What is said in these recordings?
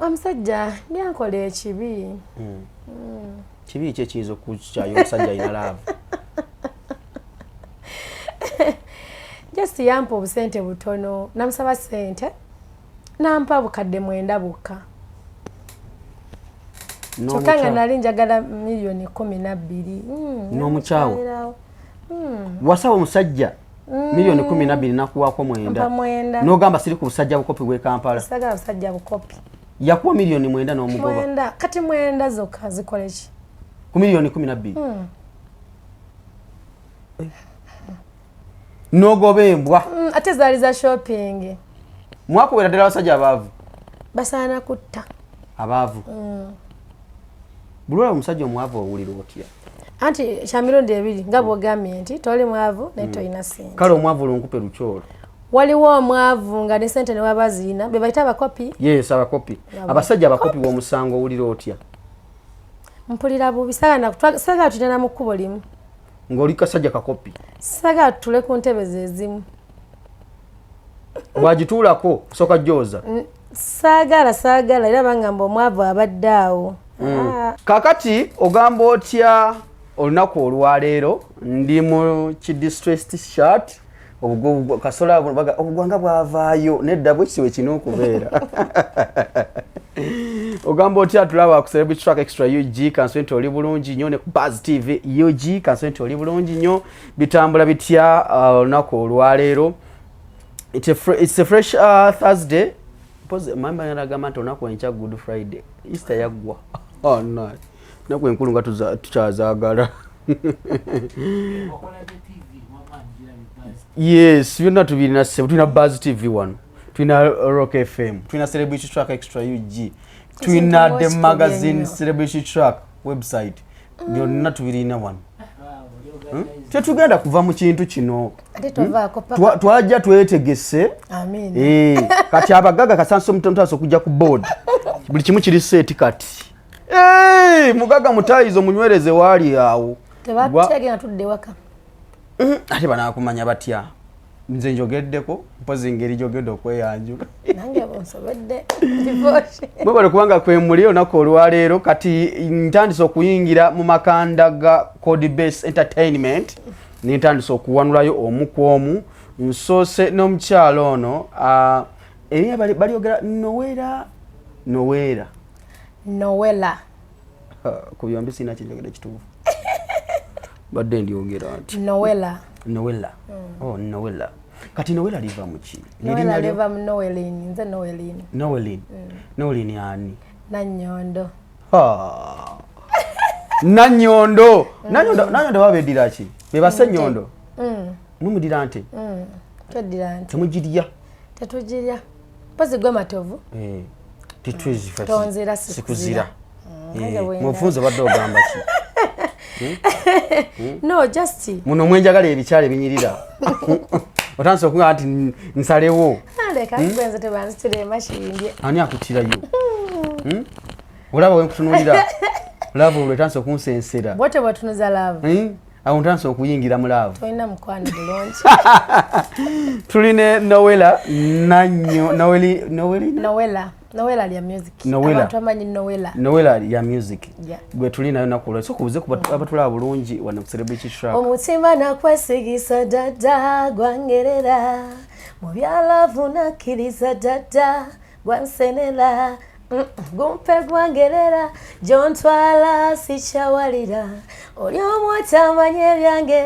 Omusajja byankola ekibi. Kibi kye kiyinza okukyayo omusajja alina laavu. Just yampa obusente butono, namusaba sente, nampa bukadde 9 bukka. Kyokka nga nali njagala miliyoni 12. N'omukyawe. Wasaba omusajja miliyoni 12 nakuwaako 9. N'ogamba siri ku busajja bukopi bw'e Kampala. Sagala busajja bukopi. Yakuwa miliyoni 9 n'omugoba. 9 kati 9 zokka zikole ki? Ku miliyoni 12. N'ogoba embwa. Ate zaali za shopping. Mwakubira ddala abasajja abaavu. Basaana kutta. Abaavu. Bulwala omusajja omwavu owulira otya? Anti kya mirundi ebiri nga bw'ogambye nti toli mwavu naye tolina sente. Kale omwavu olunkupe lukyolo. Waliwo omwavu nga ne sente ne waba zirina be bayita abakopi. Yes, abakopi. Abasajja abakopi b'omusango owulira otya? Mpulira bubi sagala tutenda mu kkubo limu. Ng'oli kasajja kakopi. Sagala tule ku ntebe zezimu. Bwagituulako kusooka jjooza. Sagala era bangamba omwavu abadde awo. Kakati ogamba otya olunaku olwaleero ndi mu kidistressed shirt obwo kasola obugwanga bwavaayo nedda bwe kisiwe kino okubeera. Ogamba otya tulaba ku Celebrity Track Extra UG kanswente oli bulungi nnyo ne ku Buzz TV UG kanswente oli bulungi nnyo bitambula bitya olunaku olwaleero. It's a fresh Thursday. Pose mamba yanagamba nti olunaku enkya Good Friday. Easter yaggwa. Oh no. Naku enkulu nga tukyazaagala. Yes, byonna tubirina sebo. Tulina Buzz TV 1. Tulina Rock FM. Tulina Celebrity Track Extra UG. Tulina The Magazine Celebrity Track website. Byonna tubirina wano. Tetugenda kuva mu kintu kino. Twajja twetegese. Amen. Kati abagaga kasanso mutontaso kujja ku board. Buli kimu kiri set kati. Mugaga mutayizo munywereze wali awo. Tebategena tudde waka. Ate banakumanya batya. Nze njogeddeko mpozi ngeri jogedde okweyanjuka. Nange bonsobedde divorce. Bwe bali kubanga kwe muli onako olwaleero kati ntandise okuyingira mu makanda ga Code Base Entertainment. Nintandise okuwanulayo omu ku omu. Nsoose n'omukyalo ono erinya bali ogera Nowela. Ku byombi sina kinjogedde kituufu. Badde ndiogera nti Nowela. Oh, Nowela. Kati Nowela liva mu ki? Nowela liva mu Nowelin, nze Nowelin. Nowelin ani? Nannyondo. Nannyondo babeddira ki? Be base Nnyondo. Mumudira nti? Tweddira nti. Temugirya. Tetugirya. Pozi gwe matovu. Tetwezifa. Tonzira sikuzira. Mufunzo badde ogamba ki? No, just muno mwenjagala ebikyale binyirira. Otanso okuga ati nsalewo. Leka kwenza tebanzitire mashindye. Ani akutirayo? Olaba wenkutunulira. Love olwetanso kunsensera. Bote batunuza love. Awo ntanso okuyingira mu love. Toyina mukwano bulungi. Tuline Nowela Nowela ya music. Abantu amanyi Nowela. Nowela ya music. Yeah. Gwe tulina yo nakulo. So kubuze ku abatula bulungi wana ku Celebrity Track. Omutima nakwesigisa dada gwangerera. Mu bya love nakiriza dada gwansenera. Gumpe gwangerera jontwala sichawalira. Oli omwatamanye byange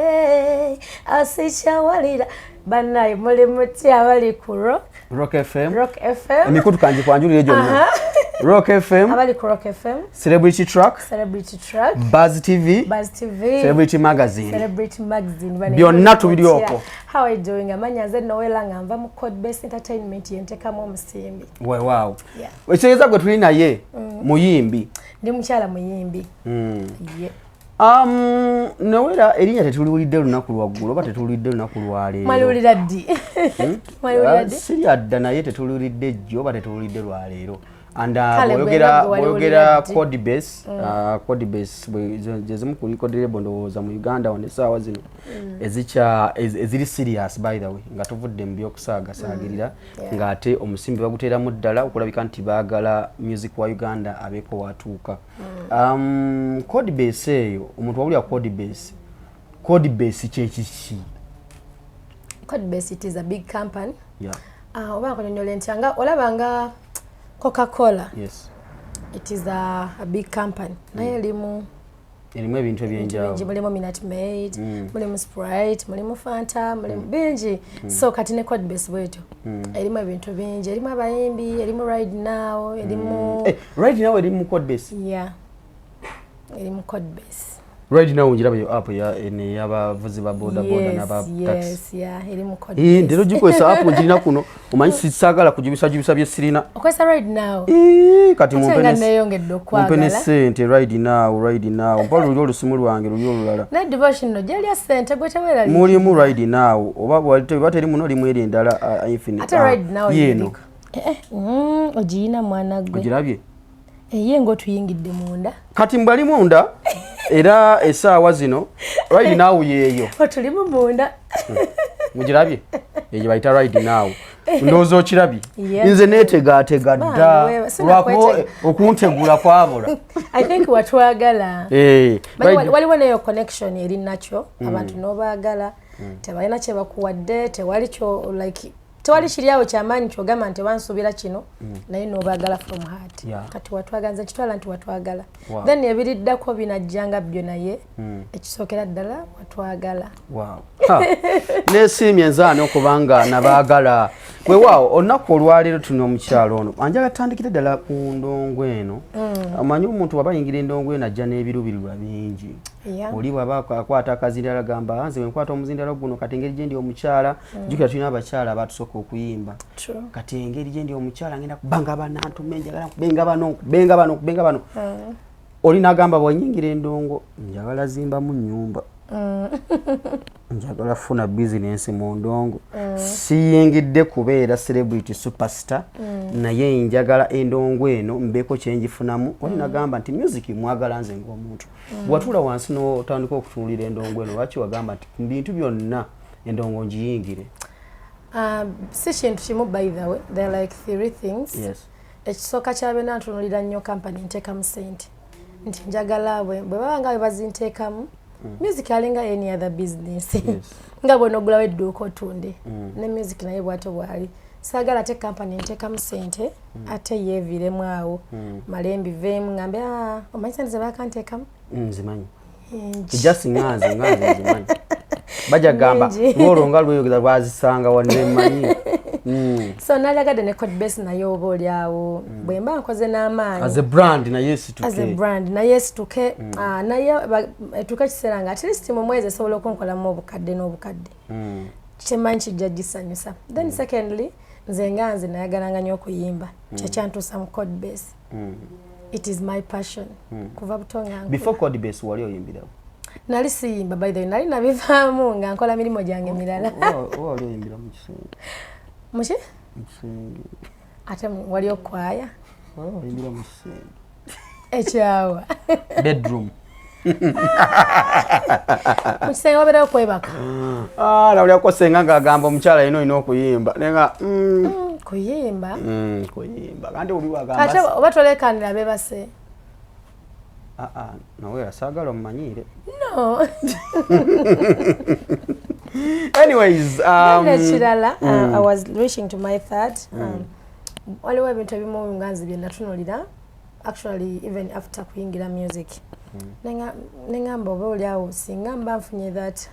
asichawalira. Banayi muli muti abali ku Rock FM. Emikutu kanji kwanjulire jonna. Rock FM. Abali ku Rock FM. Celebrity Track. Buzz TV. Celebrity Magazine. Byonna tubiri okwo. How are you doing? Amanya nze Nowela ngamba mu Code Base Entertainment yentekamu omusimbi. Wow. Ekitegeeza gwe tuli naye muyimbi. Ndi mukyala muyimbi. Yeah. Nowela erinnya tetuliwulidde lunaku lwaggulu oba tetuliwulidde lunaku lwaleero. Mwaliwulira ddi? Siri adda naye tetuliwulidde jjo oba tetuliwulidde lwaleero. and boyogera code base jezimu kuli code label ndowooza mu Uganda wano essaawa zino eziri serious by the way nga tuvudde mu by'okusaagasagirira ng'ate omusimbi baguteeramu ddala okulabika nti baagala music wa Uganda abeeko watuuka. Code base eyo omuntu wawulira code base kyekiki? Code base, it is a big company. Oba nkunyonyola nti nga olabanga Coca-Cola. Yes. It is a big company. Naye erimu ebintu ebyenjawulo. Mulimu Minute Maid, mulimu Sprite, mulimu Fanta, mulimu bingi. So kati ne code base bwetyo. Erimu ebintu bingi, erimu abayimbi, erimu Right Now, erimu Right Now erimu code base. Yeah. Erimu code base. Right Now njira bayo app y'abavuzi ba boda n'aba taxi. Yes, yeah, erimu code base. Ndero gikozesa app njirina kuno omanyi sisagala kujibisa bye sirina. Okozesa Right Now. Kati neyongedde okwagala. Mumpene sente Right Now. Mpalo luli olusimu lwange luli olulala. Na devotion no gyali sente gwe tewera li. Mulimu Right Now oba bateri muno limu eri endala infinite. Ate Right Now yeno. Ogiina mwana gwe. Ogirabye? Ye ng'otuyingidde munda. Kati mbali munda era essaawa zino Right Now yeeyo. Otulimu munda. Mugirabye? Eyo bayita Right Now. Ndowooza okirabye? Nze neetegaatega dda lwako okuntegula kwabula. I think watwagala. Waliwo neyo connection eri nakyo abantu n'obaagala tebalina kye bakuwadde tewali kiriawo kyamaanyi kyogamba nti wansuubira kino naye n'obaagala from heart. Kati watwagala nze kitwala nti watwagala. Then ebiriddako binajjanga byo naye ekisookera ddala watwagala. Neesiimye nzaani okubanga nabaagala. Weewaawo olunaku olwaleero tuno omukyalo ono anjala tandikire ddala ku ndongo eno. Amanyi omuntu waba ayingira endongo eno ajja n'ebiruubirirwa bingi. Oli bw'aba akwata akazindala agamba nze wenkwata omuzindalo guno kati engeri gye ndi omukyala jjukira tulina abakyala abatusooka okuyimba. Kati engeri gye ndi omukyala ngenda kubanga banantu menjagala kubenga bano. Oli n'agamba bw'anyingira endongo njagala zimbamu nnyumba. Njagala funa bizinensi mu ndongo. Siyingidde kubeera celebrity superstar naye njagala endongo eno mbeeko kyenjifunamu. Oli n'agamba nti music mwagala nze ng'omuntu. Bw'atuula wansi n'otandika okutunuulira endongo eno lwaki wagamba nti mu bintu byonna endongo ngiyingire? Si kintu kimu by the way. There are like 3 things. Ekisooka ky'abeera ntunuulira nnyo company nteekamu ssente. Nti njagala bwe baba nga bwe bazinteekamu music alinga any other business. Nga bwe nogulawo edduuka otunde. Ne music naye bw'ate bwali. Saagala ate company nteekamu ssente ate yeeviremu awo. Malembi veemu ngambe omanyi ssente ze bakanteekamu? Nzimanyi. Kijasi nganze nzimanyi. Bajja gamba lwolonga lweyogeza lwazisanga wanne mmanyi. So nalagadde ne code base naye oba olyawo bwe mba nkoze n'amaanyi as a brand naye situke naye etuuka ekiseera nga at least mu mwezi esobola okunkolamu obukadde n'obukadde kyemmanyi kijja gisanyusa. Then secondly nze nayagalanga nnyo okuyimba kyekyantuusa mu code base. It is my passion. Kuva butonga before code base wali oyimbirawo? Nali siyimba by the way, nali nabivaamu nga nkola mirimu gyange mirala. Wali oyimbira mu kisenge? Muki? Kisenge. Ate wali okwaya? Oyimbira mu kisenge. Ekyawa. Bedroom. Mu kisenge wabeerayo okwebaka? Nawulira kosenga ng'agamba omukyala yino olina okuyimba nenga kuyimba? Kuyimba kandi oli wagamba ate oba tolekanira beebase? Nawe saagala omumanyire. No. Anyways, kirala I was wishing to my third. Waliwo ebintu ebimu nga nze bye natunuulira actually even after kuyingira music. Nengamba oba oliawo singa mba nfunye that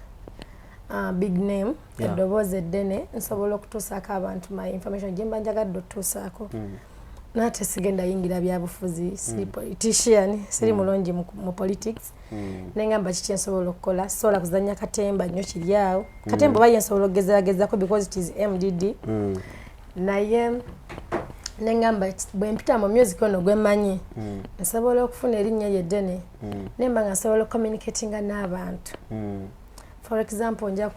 big name eddoboozi eddene nsobola okutuusaako abantu my information gye mba njagadde okutuusaako. Nate sigenda yingira byabufuzi si politician siri mulongi mu politics. Nengamba kiki nsobola okukola sobola kuzanya katemba nnyo kiryawo katemba oba yensobola okugezaagezako because it is MDD. Naye nengamba bwe mpita mu music ono gwe mmanyi nsobola okufuna erinnya lyeddene nemba nga nsobola okucommunicatinga n'abantu. For example nja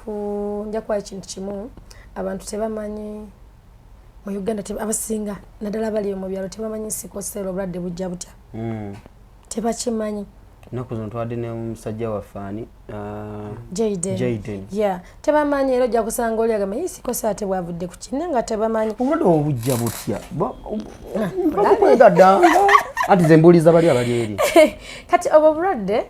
kuwa ekintu kimu abantu tebamanyi mu Uganda abasinga naddala bali mu byalo tebamanyi sikosero obulwadde bujja butya tebakimanyi naku zino twadde ne musajja waffaani Jaden yeah tebamanyi era ojja kusanga oli agamba sikosero ate bwavudde ku kinne nga tebamanyi obulwadde obujja butya bamwegaddanga anti ze mbuuliza bali abali eri kati obwo bulwadde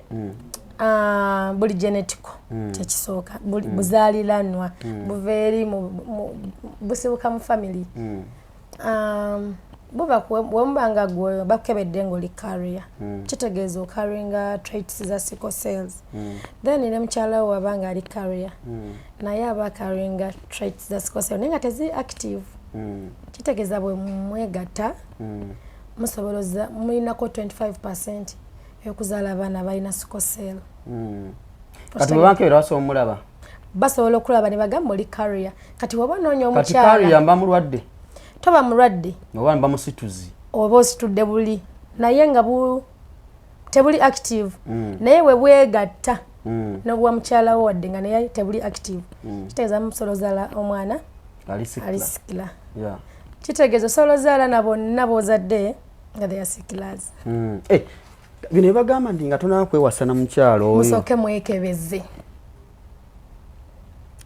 buli genetico kyekisooka buzaaliranwa buva eri busibuka mu family buba wemubanga gwe bakebedde ng'oli carrier kitegeeza ocarryinga traits za sickle cells then ne mukyala we wabanga ali carrier naye aba carryinga traits za sickle cells naye nga tezi active kitegeeza bwe mwegatta musoboloza mulinako 25% yokuzaala abaana balina sickle cell kati bwe bankebera basobola omulaba basobola okulaba ne bagamba oli carrier kati waba noonya kati carrier mba mulwadde toba mulwadde oba mba musituzi oba ositudde buli naye nga tebuli active naye we bwegatta n'obwa mukyala wo wadde nga naye tebuli active kitegeeza musobola ozaala omwana ali sikila kitegeeza osobola ozaala na bonna b'ozadde nga they are sikilers bino bagamba nti nga tonaba kwewasana mukyalo musooke mwekebeze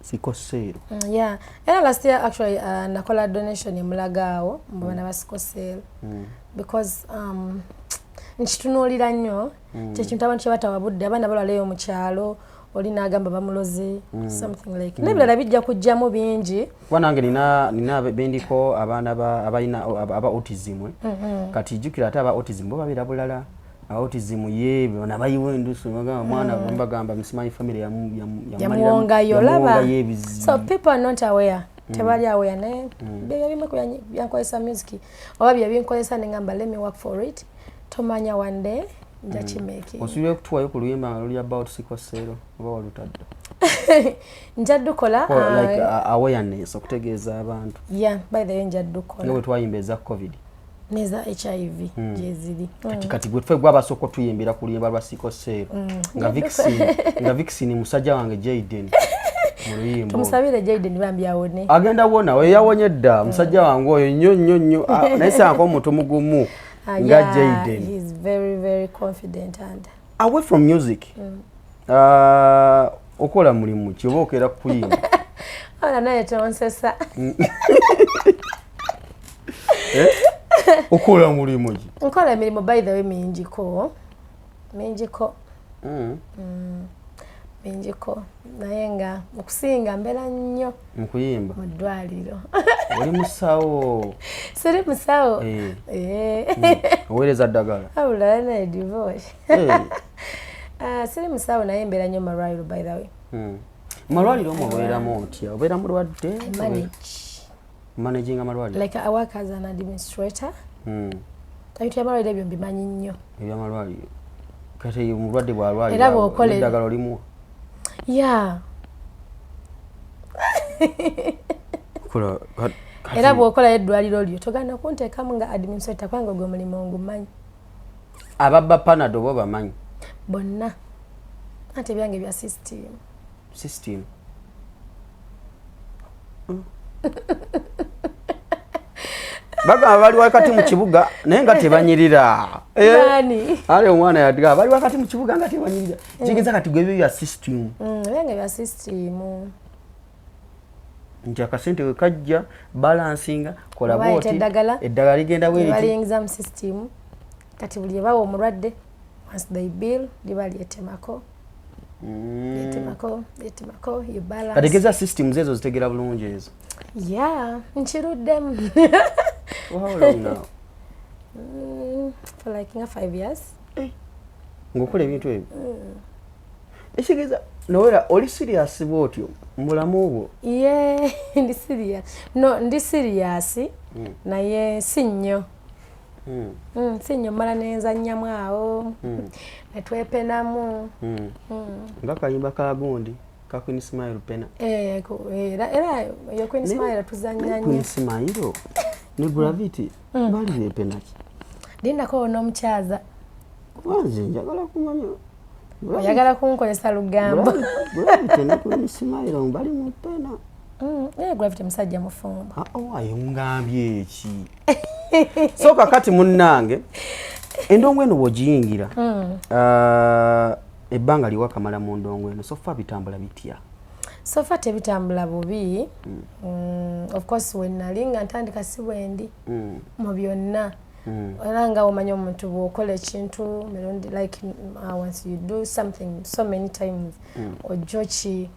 sikosero yeah era last year actually nakola donation emulagaawo mu baana ba sikosero because nkitunuulira nnyo kyekintu abantu kyebatawabudde abaana balwaleyo mu kyalo oli n'agamba bamuloze something like n'ebirala bijja kujjamu bingi kuba nange nina bendiko abaana abalina aba autism kati jjukira ate aba autism bo babeera bulala autism ye bonna bayiwe ndusu bagamba mwana bagamba msimanyi family yamuwongayo laba so people are not aware tebali aware ne byebimu byankozesa music oba byebinkozesa nengamba let me work for it tomanya one day nja kimeke osubire kutuwayo ku luyimba luli about sikosero oba walutadde njaddukola like awareness okutegeeza abantu yeah by the way njaddukola ngewe twayimba eza covid neza HIV jezili kati gwe twe gwabasoko tuyimbira ku luyimba lwa sikosero nga vaccine musajja wange Jaden muluyimbo tumusabire Jaden bambi awone agenda wona we yawonye dda musajja wange oyo nnyo naye sako omuntu mugumu nga Jaden he is very very confident and away from music okola mulimu ki oba okera kuyimba ana naye tonsesa okola mulimu ki nkola emirimu by the way minjiko naye nga okusinga mbeera nnyo mukuyimba mu ddwaliro oli musawo siri musawo oweereza ddagala awulala naye divorce siri musawo naye mbeera nnyo malwaliro by the way malwaliro omubeeramu otya obeera mulwadde managing amalwaliro like I work as an administrator ebintu byamalwaliro ebyo mbimanyi nnyo ebyamalwaliro kati omulwadde bwalwaliro era bw'okola eddagala olimuwa yeah era bw'okolayo eddwaliro lyo togenda kunteekamu nga administrator kubanga ogwo omulimu ngumanyi ababba panado bo bamanyi bonna ate ebyange bya system bagamba bali wakati mu kibuga naye nga tebanyirira ale omwana yadga bali wakati mu kibuga nga tebanyirira kigeza kati gwe bya system ebyange bya system nti akasente we kajja balansinga kola boti eddagala ligenda bweri exam system kati buli ebawo omulwadde once they bill liba lyetemako you balance kategeza systems ezo zitegera bulungi ezo yeah nchiruddemu how long now for like 5 years ngokola ebintu ebyo ekigeza nowera oli serious bwotyo mulamu obwo ndi serious naye si nnyo si nnyo mala nenzannyamu awo netwepenamu nga kayimba ka gundi ka Queen Smile pena era yo Queen Smile tuzannya nnyo Queen Smile ne Gravity bali bepena ki lindako n'omukyaza wanze njagala kumanya oyagala kunkolesa lugambo Gravity ne Queen Smile bali mu pena Gravity musajja mufumbo. Ayo ngambye eki. So kakati munnange endongo eno bw'ogiyingira ebbanga liwakamala mu ndongo eno sofa bitambula bitya? Sofa tebitambula bubi. Of course when nali nga ntandika si bwendi mu byonna. Era nga omanya omuntu bw'okola ekintu like once you do something so many times ojoki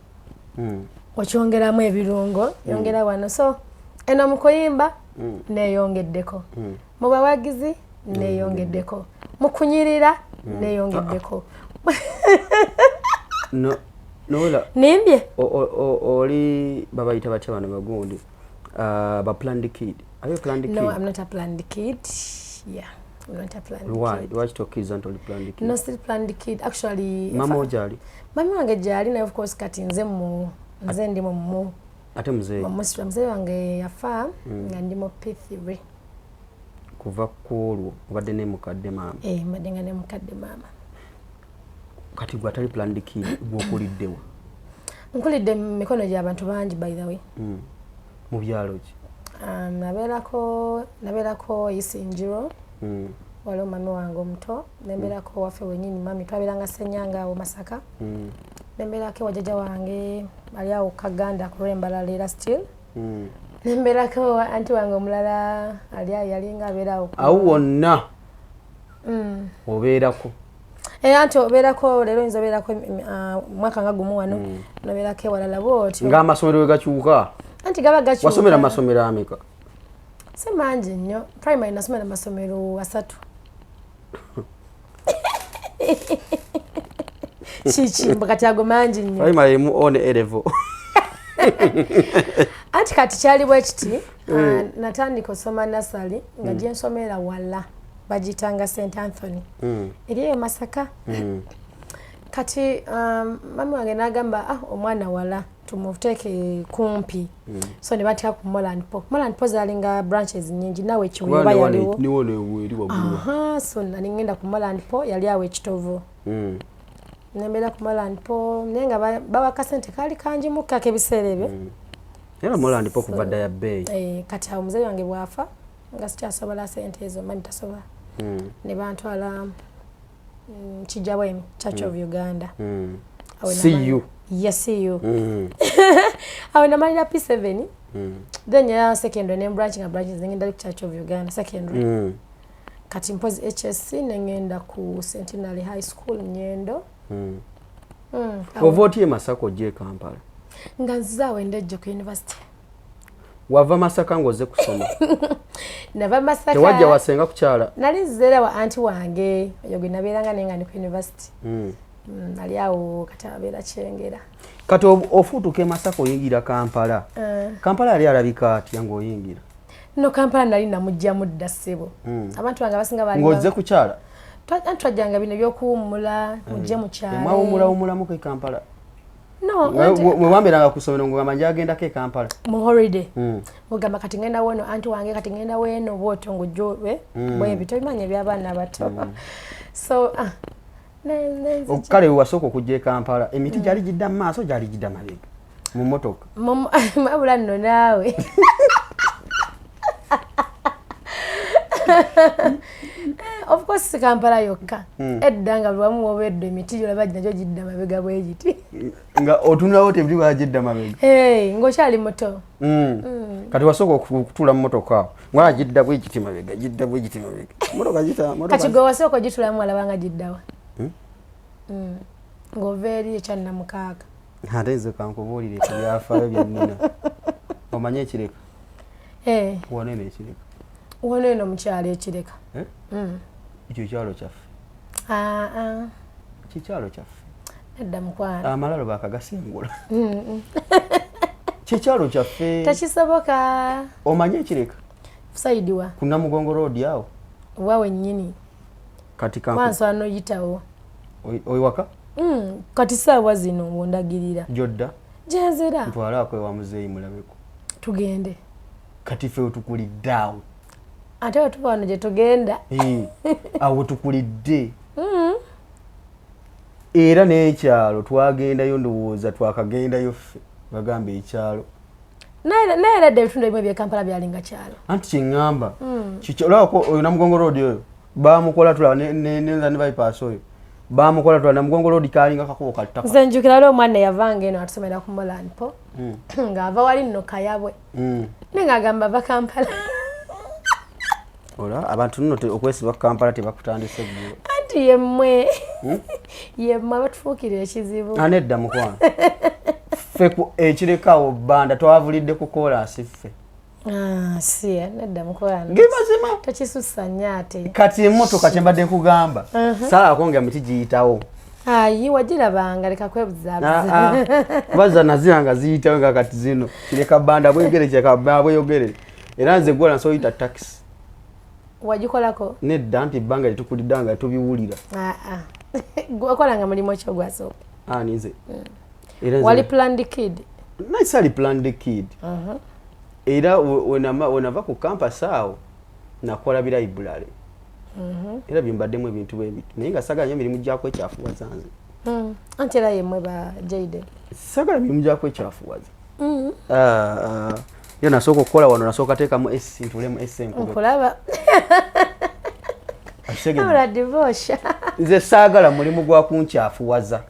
okyongeramu ebirungo yongera wano so eno mu kuyimba neeyongeddeko mu bawagizi neeyongeddeko mu kunyirira neeyongeddeko Nola nimbye oli babayita batya bano bagundi ba planned kid. Are you a planned kid? No, I'm not a planned kid. Yeah, I'm not a planned kid. Why to kids aren't only planned kid? No, still planned kid. Actually, Mama ojali? Mami wange jali na of course kati nze ndi mu ate mzee mzee wange yafa nga ndi mu P3 kuva kulwo obadde ne mukadde mama. Madenga ne mukadde mama. Kati gwa tali planned kid gwokuliddewa? Nkulidde mikono gy'abantu bangi by the way. Mu byalo ki? Nabeerako Isinjiro. Waliwo mami wange omuto. Nembeerako waffe wenyini mami twabeeranga Ssenyanga awo Masaka. Nembeerako wajjajja wange ali awo Kaganda ku Lwembalala era still. Nembeerako anti wange omulala yalinga abeera awo. Awo wonna obeerako? Anti obeerako leero nze obeerako mwaka nga gumu wano nobeerako ewalala bw'otyo. Ng'amasomero we gakyuka? Anti gaba gakyuka. Wasomera amasomero ameka? Si mangi nnyo. Primary nasomera amasomero 3. Kiki kati ago mangi nnyo. Primary mu on A-level. Anti kati kyali bwe kiti natandika osoma nasali nga gye nsomera wala bagitanga St Anthony. Eri eyo Masaka. Kati mami wange n'agamba omwana wala tumuteeke kumpi. So ne batika ku Moreland Po. Moreland Po zalinga branches nyingi nawe Kiwuba yaliwo. Niwo eri waggulu. So nali ngenda ku Moreland Po yali awo ekitovu. Nembeera ku Moreland Po naye nga bawa kasente kaali kanjimukako ebiseera ebyo. Era Moreland Po kuva dda ya bbeeyi. Kati awo muzeeyi wange bwafa nga sikyasobola sente ezo mami tasobola. Ne bantwala Kijabwemi Church of Uganda. See you. Yes, see you. Awo namalira P7. Then ya secondary name branching ngenda ku Church of Uganda secondary. Kati mpozi HSC nengenda ku Centenary High School Nyendo. Ovotie Masaka ojje Kampala? Nga nzaawe ndejje ku university. Wava Masaka ngoze kusoma? Nava Masaka. Tewajja wasenga kukyala? Nali nzera wa anti wange oyo gwe nabeeranga nenga ndi ku university. Ali awo kati abeera Kyengera. Kati ofuutuka Masaka oyingira Kampala. Kampala yali alabika atya ng'oyingira? No, Kampala nali namugjamu dda ssebo. Abantu bange abasinga bali ng'ozze kukyala? Twajjanga bino ebyokuwummula mujje mu kyalo. Mwawummulawummulamu ke Kampala? No. Mwe wambeeranga ku ssomero ng'ogamba nja agendako e Kampala? Mu holiday. Ogamba kati ngenda weno anti wange kati ngenda weno bw'otyo ng'ojjowe bwe tobimanya eby'abaana abato. So kale wasooka okujja e Kampala emiti gyali gidda mu maaso gyali gidda mabega mu mmotoka? Mabula nno naawe. Of course Kampala yokka. Edda nga lwamu obedde emiti gyolaba nagyo gidda mabega bwe giti. Nga otunulawo tebiri bwagidda mabega? Ng'okyali muto. Kati wasooka okutuula mu mmotoka awo nga gidda bwe giti mabega gidda bwe giti mabega. Kati gwe wasooka ogitulamu alaba nga giddawa? Ng'ova eri ekyannamukaaga. Ate nze kankubuulire ebyafaayo byennina. Omanye ekireka? Wano eno ekireka? Wano eno mu kyalo ekireka. Ekyo kyalo kyaffe? Kikyalo kyaffe? Edda mukwano. Amalalo baakagasengula. Kikyalo kyaffe. Tekisoboka. Omanye ekireka? Saidi wa? Ku Namugongo road awo? Wawe nnyini. Kati wansi ano yitawo. Oiwaka? Kati saawa zino ng'ondagirira. Gyodda? Gyenzera. Ntwalaako ewa muzeeyi mulabeko. Tugende. Kati ffe wetukulidde awo. Ate wetuva wano gye tugenda. Awo tukulidde. Era n'ekyalo twagendayo ndowooza twakagendayo ffe bagamba ekyalo. naye ebitundu ebimu ebyekampala byalinga kyalo anti kyeŋŋamba olabako oyo Namugongo road oyo bamukola tulaba ne bypass oyo bamukola tulaba Namugongo road kalinga kakubo kattaka nze njukira leo omwana yavanga eno atusomera ku Molanpo ng'ava wali nno Kayabwe naye ng'agamba ava Kampala ola abantu nno okwesiba ku Kampala tebakutandise eggulo anti yemmwe abatufuukira ekizibu anedda mukwano ffe ekirekawo bbanda twavulidde ku kolansi ffe si nedda mukwano gimazima tokisussa nnyo ate kati emmotoka kyembadde nkugamba salaako nga miti giyitawo ayi wagirabanga leka kwebuzaabuza baza naziranga ziyitawo nga kati zino kireka bbanda bwegere bweyogerere era nze gwola nsobola oyita takisi wagikolako nedda nti ebbanga lyetukulidde nga tubiwulira gwakolanga mulimu ki ogwasooka ninze wali planned kid naisali planned kid era wenava ku campus awo nakola birayiburale era bimbaddemu ebintu bwebiti naye nga sagala nyo emirimu gyakwechafuwaza nze anti era yemmwe ba Jayden sagala emirimu gyakwechafuwaza yo nasooka okukola wano nasooka teekamu esi ntulemu esi enkulaba divorce nze saagala mulimu gwa kunkyafuwaza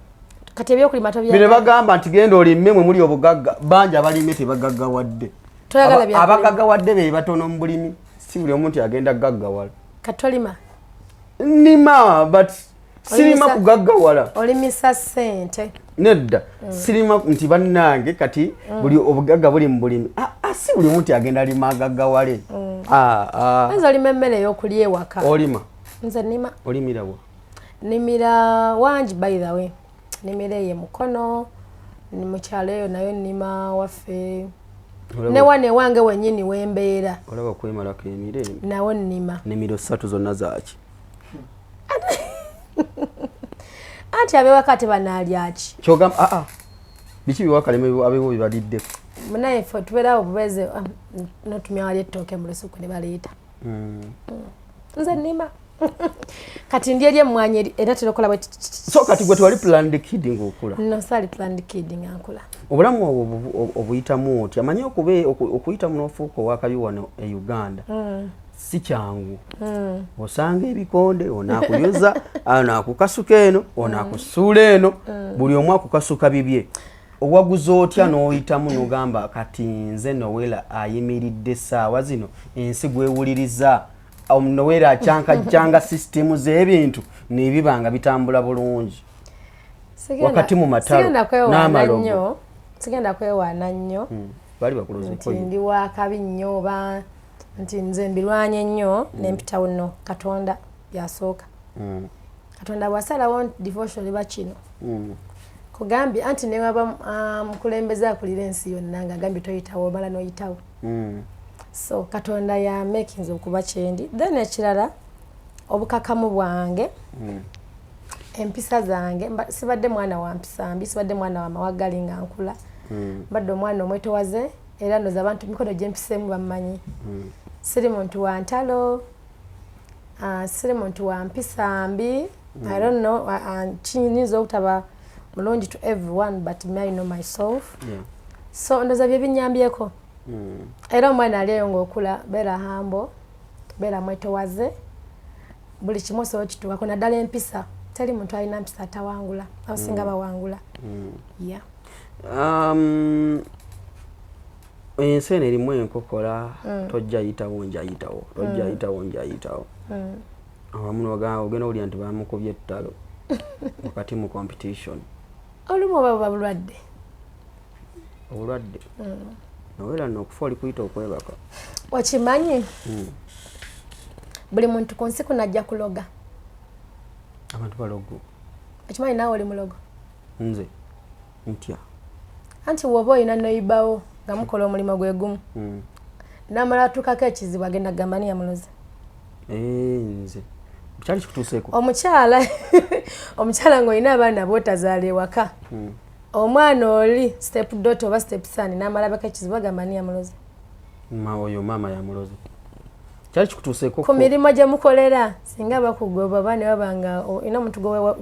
kati ebyokulima bino bagamba nti genda olime mwe muli obugagga bangi abalime tebagaggawadde abagaggawadde be batono mu bulimi si buli omuntu agenda gaggawala katolima nima but sirima kugaggawala olimisa ssente nedda sirima nti bannange kati buli obugagga buli mu bulimi si buli omuntu agenda alima agaggawale nze olima emmere ey'okulya ewaka olima nze nima olimirawo nimira wangi by the way nimira eyo Mukono ni mu kyalo eyo nayo nima waffe ne wane wange wennyini wembeera olaba kwemalako emire nawo nnima nimiro 3 zonna zaaki anti abewaka tebanaalyaki kyogamba biki biwakalema abewo bibaliddeko munaye ffe tubeerawo bubeze notumya wali ettooke mu lusuku ne baleeta nze nnima kati ndi eri emmwanyi era terokola bwe so kati gwe twali planned kid ng'okula no sali planned kid nga nkula obulamu obuyitamu oti amanyi okuyita mu n'ofuuka owakabi wano e Uganda si kyangu osanga ebikonde onaakuyoza onaakukasuka eno onaakusuula eno buli omu akukasuka bibye owaguza otya n'oyitamu n'ogamba kati nze Nowela ayimiridde essaawa zino ensi gwewuliriza Nowela acyankajjanga sisitemu z'ebintu nebibanga bitambula bulungi wakati mu matalo n'amalogo sigenda kwewaana nnyo bali bakuloza nti ndi wakabi nnyo oba nti nze mbirwanye nnyo nempitawo nno Katonda yasooka Katonda bw'asalawo devotion liba kino kugambye anti ne waba mukulembeze akulira ensi yonna ng'agambye toyitawo omala n'oyitawo so Katonda ya making okuba kyendi then ekirala obukakamu bwange empisa zange sibadde mwana wa mpisa mbi sibadde mwana wa mawagali nga nkula mbadde omwana omwetowaze era ndoza abantu mikono gy'empiseemu bammanyi siri muntu wa ntalo siri muntu wa mpisa mbi I don't know kinyinza okutaba mulungi to everyone but me I know myself so ndoza bye binyambyeko era omwana aliyo ng'okula beera hambo beera mwetowaze buli kimu osobola okituukako naddala empisa teri muntu alina mpisa atawangula abasinga bawangula ensi eno erimu enkokola tojja yitawo njayitawo tojja yitawo njayitawo awamu ogenda owulira nti bamukubye ettalo wakati mu competition olumu oba buba bulwadde obulwadde Nowela nno okufa oli kuyita okwebaka okimanyi buli muntu ku nsi kuno ajja kuloga abantu balogo okimanyi naawe oli mulogo nze ntya anti woba olina noyibawo nga mukola omulimu gwe gumu namala atuukako ekizibu agenda kugamba ni yamuloze nze kyali kikutuuseeko omukyala ng'olina abaana bootazaala ewaka omwana oli step daughter oba step son n'amalabako ekizibu agamba ni yamuloze oyo maama yamuloze kyali kikutuuseeko ku mirimu gye mukolera singa bakugoba oba ne babanga olina omuntu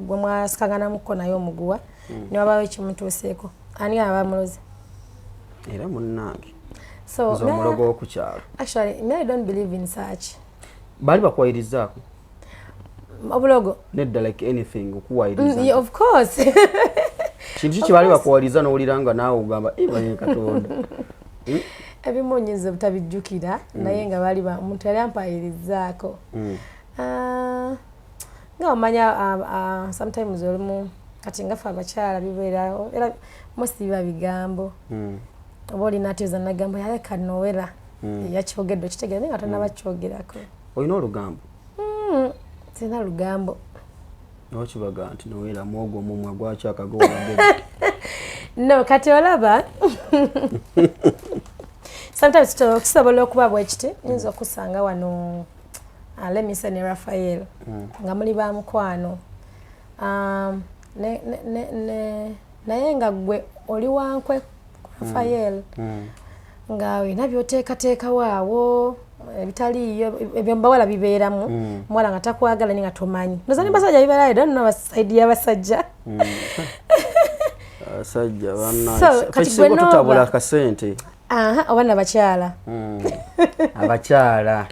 gwe mwasikanganamuko naye omuguwa ne wabawo ekimutuuseeko ani aba amuloze era munnange So omulogo okukyalo. Actually, I don't believe in such. Bali bakwayirizaako. Obulogo. Nedda like anything okuwayiriza. Yeah, of course. Kintu ki bali bakwayiriza n'owulira nga naawe ogamba ibaye Katonda. Ebimonyezo butabijjukira naye nga bali omuntu yali ampayirizaako. Nga omanya sometimes olimu kati nga ffe abakyala bibeerawo era most biba bigambo. Oba olina ateza nagambo yaleka Nowela yakyogedde okitegeera naye nga tonnabakyogerako. Olina olugambo? Sina lugambo. Nokibaga nti Nowela mwogo omumwa gwakyakagowagedde. No, kati olaba sometimes tusobola okuba bwekiti nyinza okusanga wano Lemisa ne Raphael nga muli ba mukwano naye nga gwe oli wankwe Raphael nga olina byoteekateeka waawo ebitaliiyo ebyo mbawala bibeeramu muwala nga takwagala nga tomanyi ndoza ne basajja bibeerayo don't know saidi y'abasajja abasajja bannaffe tutabula akasente oba nabakyala abakyala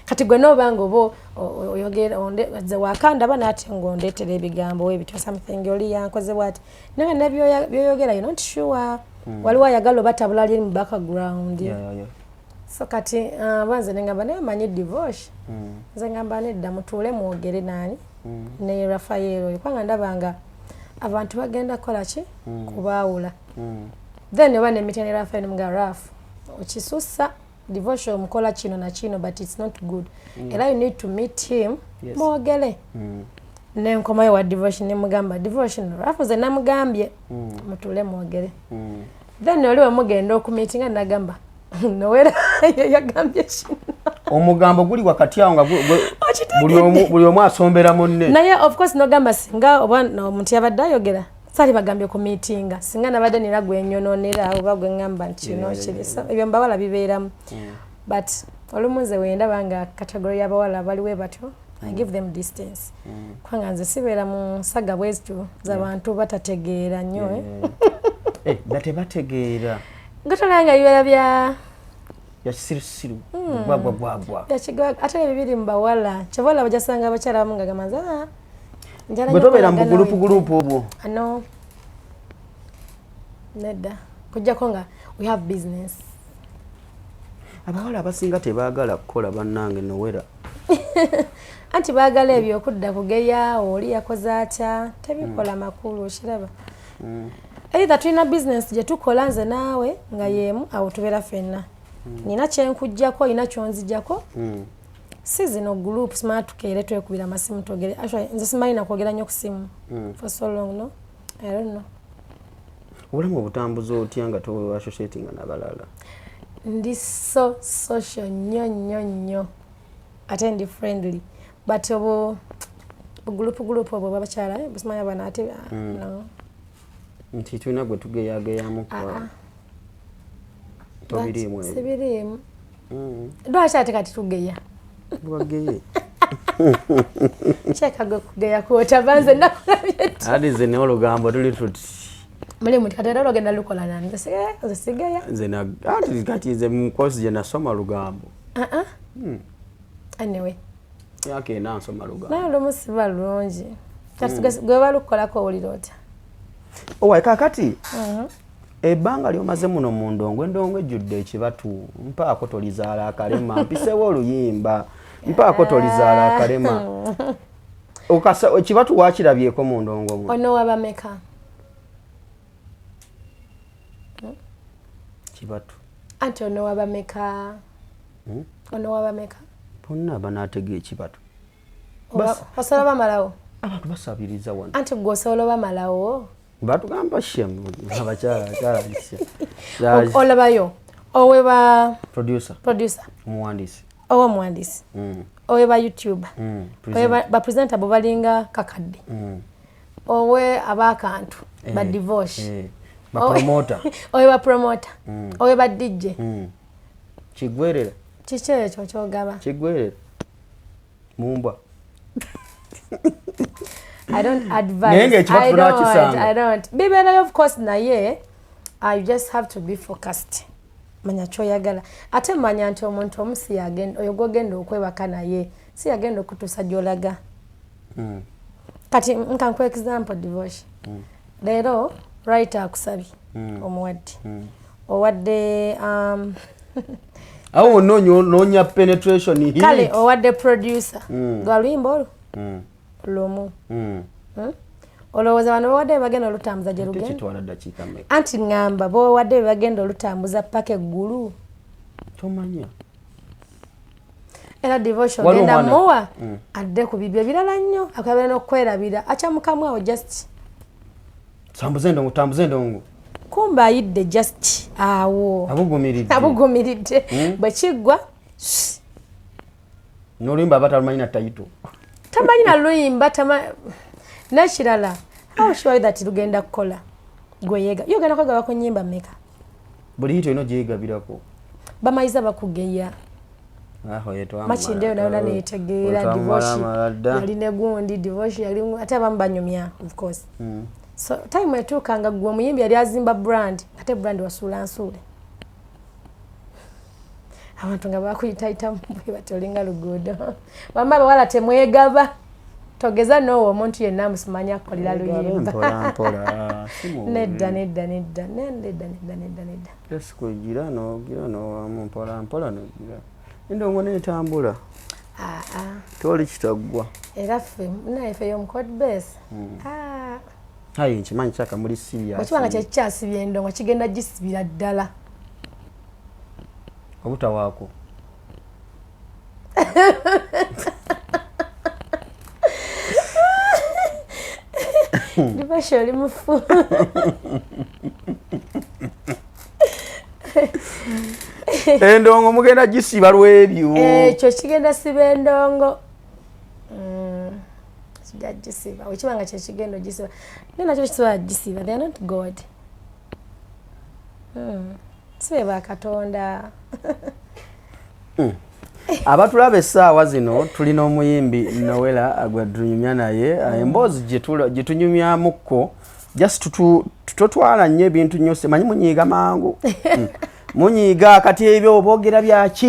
kati gwe nooba nga oba oyogera ze wakandaba naate ng'ondeetera ebigambo ebityo something oli yankoze bwati naye nga nebyoyogera you're not sure waliwo ayagala oba tabula lyeri mu background. So kati banze nengamba naye manyi divorce nze ngamba nedda mutuule mwogere nani ne Raphael oyo kubanga ndaba nga abantu bagenda kukola ki kubaawula then oba nemiti ne Raphael mga Raf okisussa divorce omukola kino na kino but it's not good era you need to meet him mwogere nenkomayo wa divorce nemugamba divorce no Raf nze namugambye mutuule mwogere then oliwe mugenda okumitinga nagamba Nowela yagambye kino omugambo guli wakati awo nga buli omu asombera munne naye of course nogamba singa oba omuntu yabadde ayogera sali bagambye ku meetinga singa nabadde nira gwenyonoonera oba gwe ngamba nti kino kiri ebyo mbawala bibeeramu but olumu nze wendaba nga category y'abawala baliwe batyo I give them distance kubanga nze sibeera mu nsaga bwezityo z'abantu batategeera nnyo batebategeera gatolanga bibeera bya kisirusiru gwagwagwagwa ate ebibiri mu bawala kyebawala bajasanga abakyala bamu nga gamanza bwe tobeera mu bugulupu obwo ano nedda kujjako nga we have business abawala abasinga tebaagala kukola bannange Nowela anti baagala ebyo okudda kugeya oli yakoze atya tebikola makulu okiraba either tulina business gye tukola nze naawe nga yemu awo tubeera ffenna nina kyenkujjako olina kyonzijjako si zino group simala tukeere twekubira amasimu togere actually nze simanyi nakwogera nnyo ku simu for so long no I don't know obulamu obutambuza otya nga toassociatinga n'abalala ndi so social nnyo ate ndi friendly but obo group obwo babakyala busimanyi abana ate no nti tulina gwe tugeyageyamu tobiriimu ebyo sibiriimu lwaki ate kati tugeya lwageye kyekagwe kugeya kwota banze nakulabye ati ze ne olugambo tuli tuti muli muti kati era olwogenda lukola nani nze sigeya nze ati kati nze mu kosi gye nasoma lugambo anyway yake nansoma lugambo naye olumu siba lulungi kati gwe balukolako owulira otya owaye kakati ebbanga lyomaze muno mu ndongo endongo ejjudde ekibatu mpaako tolizaala akalema mpiseewo oluyimba mpaako tolizaala akalema ekibatu wakirabyeko mu ndongo mu ono wabameka kibatu anti ono wabameka ono wabameka bonna banaategeka ekibatu osobola bamalawo abantu basabiriza wano anti gwe osobola bamalawo batugamba shemu abakyala olabayo owe ba producer omuwandiisi owe omuwandiisi owe ba youtuber owe ba presenter bo balinga kakadde owe abakantu ba divorce owe ba promoter owe ba DJ kigwerera kiki ekyo kyogaba kigwerera mumbwa I don't advise. I don't. Bibeerayo of course naye you just have to be focused. manya kyoyagala ate manya nti omuntu omusi yagenda oyo gwogenda okwebaka naye si yagenda okutuusa gy'olaga kati nkankwa example divorce leero right akusabye omuwadde owadde awo noonya penetration kale owadde producer lwa luyimba olwo lumu olowooza bano bewadde bagenda olutambuza gye lugenda anti ŋŋamba bowadde bagenda olutambuza paka eggulu tomanya era divorce ogenda muwa adde ku bibyo ebirala nnyo akabera n'okwerabira akyamukamu awo just tambuze endongo kumba ayidde just awo abugumiridde bwe kiggwa n'oluyimba aba talumanyi na tayito tamanyi na luyimba nekirala how sure that lugenda kukola gweyega yo genda kwegaba ku nnyimba mmeka buli hito ino gyeyegabirako bamayiza bakugeya makindi eyo nayona neyetegeera divorce yali ne gundi divorce yali ate abamu banyumya of course so time etuukanga gwe omuyimbi yali azimba brand ate brand wasuula nsuule abantu nga bakuyitayitamu bwe batolinga luguudo bamba abawala temwegaba togeza noowo omuntu yenna amusimanya akolera luyimba nedda esikugira nogira nowamu mpolampola nogira endongo netambula toli kitaggwa era ffe naife y'omukod base ayi nkimanyi kyaka muli serious bwekibanga kyekikyasibya endongo kigenda gisibira ddala obutawaako Divorce oli mufu endongo mugenda gisiba lwebyo ekyo kigenda siba endongo gisiba wekibanga kyekigenda gisiba naye nakyo kisobola gisiba they are not god sibe bakatonda abatulaba essaawa zino tulina omuyimbi Nowela gwe tunyumya naye emboozi gye tunyumyamukko just totwala nnyo ebintu nnyo manyi munyiiga mangu munyiiga kati ebyo boogera byaki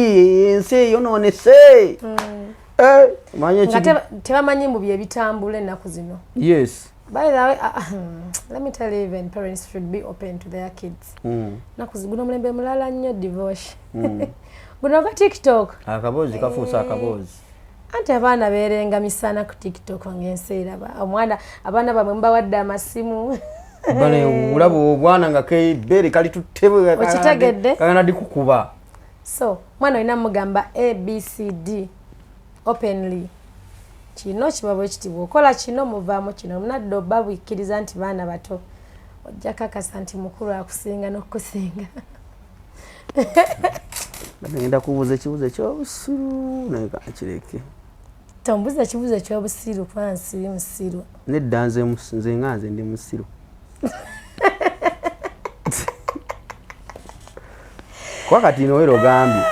ensi eyonoonese tebamanyi mbu byebitambula ennaku zino yes by the way let me tell you even parents should be open to their kids naku guno mulembe mulala nnyo divorce guno ka TikTok akabozi kafuusa akabozi anti abaana beerenga misana ku TikTok ng'enseera abaana bamwe mbawadde amasimu bane ulaba obwana nga keibere kali tutebwe okitegedde kagana dikukuba so mwana olina mugamba ABCD openly kino kibabo ekitibwa okola kino muvaamu kino munadde obba bwikkiriza nti baana bato ojja kakasa nti mukulu akusinga n'okusinga ngenda kubuuza ekibuuzo ekyobusiru naye kakireke tombuuza ekibuuzo ekyobusiru kuba nsiri musiru nedda nze nga nze ndi musiru kwa kati Nowela ogambye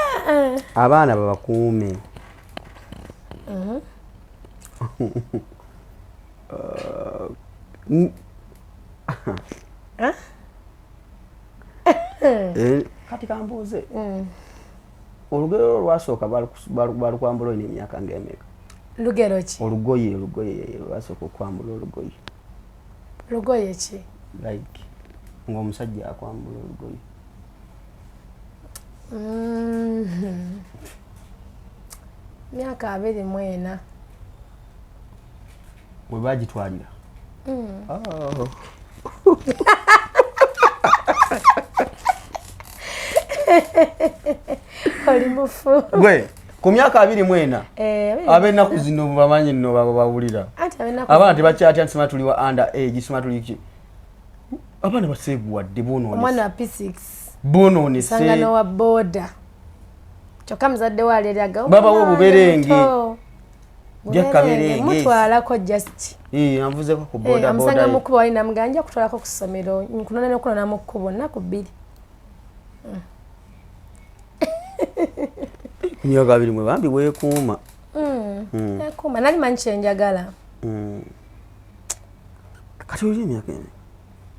abaana babakuume kati kambuuze olugero lwasooka balukwambula olina emyaka ng'emeka lugero ki olugoye lwasooka okwambula lugoye ki like ng'omusajja akwambula olugoye myaka 24 we bagitwalira oli mufu gwe ku myaka 24 ab'ennaku zino bamanyi nno bawulira abaana tebakyatya nti tuli wa under age sima tuli ki abaana baseeguwadde omwana wa P6 bonoonese sangano wa boda kyokka muzadde waali eryaga babawo obuberenge gyakaberenge mutwalako just anvuzeko ku boda amusanga mukubo wali namuganja kutwalako ku ssomero nkunona n'okunona mu kkubo nnaku 2 myaka 2 mwe bambi weekuuma ekuuma nali manyi kyenjagala kati olina emyaka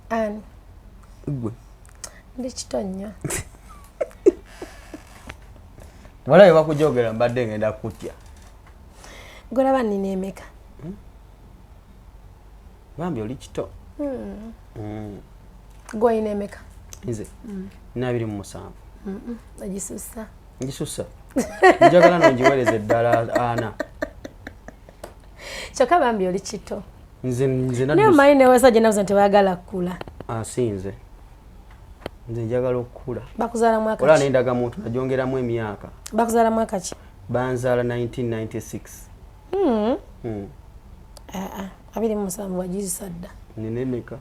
ani gwe ndi kito nnyo walayo bakujogera mbadde ngenda kutya golaba nina emeka bambi oli kito goyina emeka nze nina 27 agisusa ngisusa njagala nongiwereze eddala 4 kyokka bambi oli kito nze naye omanyi newasajja nabuze nti tebayagala kukula sinze nze njagala okukula bakuzaala mwaka ola nendaga muntu najongeramu emyaka bakuzaala mwaka ki banzaala 1996 27 wagizisa dda ninemeka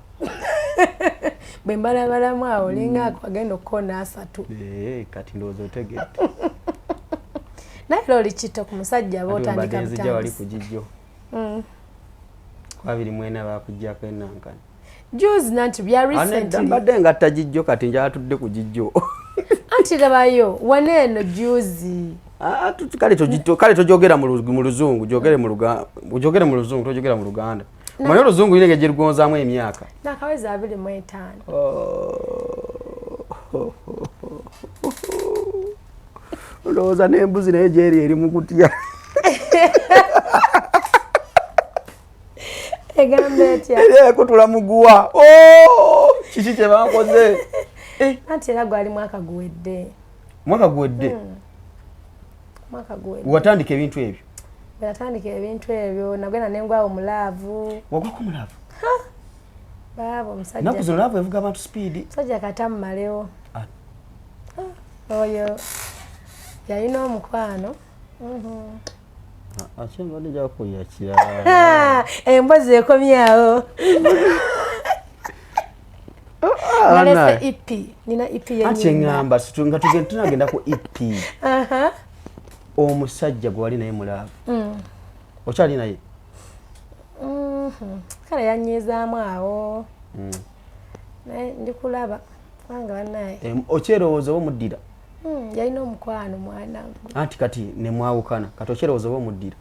bwe mbalabalamu awo olinga agenda okukoona 3 kati ndowooza otegedde naye era oli kito ku musajja aba otandika nzija wali ku jijjo kwabiri mwena bakujjako enankani juzi nanti bya recently mbadde ngatta jijjo kati njala tudde ku jijjo anti labayo waneeno juzi kale tojogera mu luzungu ujogere mu luzungu tojogera mu luganda manyi oluzungu yinenge gye lugonzaamu emyaka nakaweza 25 olowooza n'embuzi naye gyeri eri mu kutya egambe etya eri ekutula muguwa kiki kye bankoze anti era gwali mwaka guwedde watandika ebintu ebyo natandika ebintu ebyo nagenda nengwawo mulaavu wagwako mulaavu baaba omusajja naku zino laavu evuga abantu speedi musajja katammalewo oyo yalina omukwano akyembadde jakuya kirala embozi ekomyawo nalese ipi nina ipi yenyamba nga tunagenda ku ipi omusajja gwe wali naye mulaavu okyali naye kale yanyiizaamu awo naye ndikulaba kubanga bannaye okyerowooza oba omuddira yalina omukwano mwana anti kati nemwawukana kati okyerowooza oba omuddira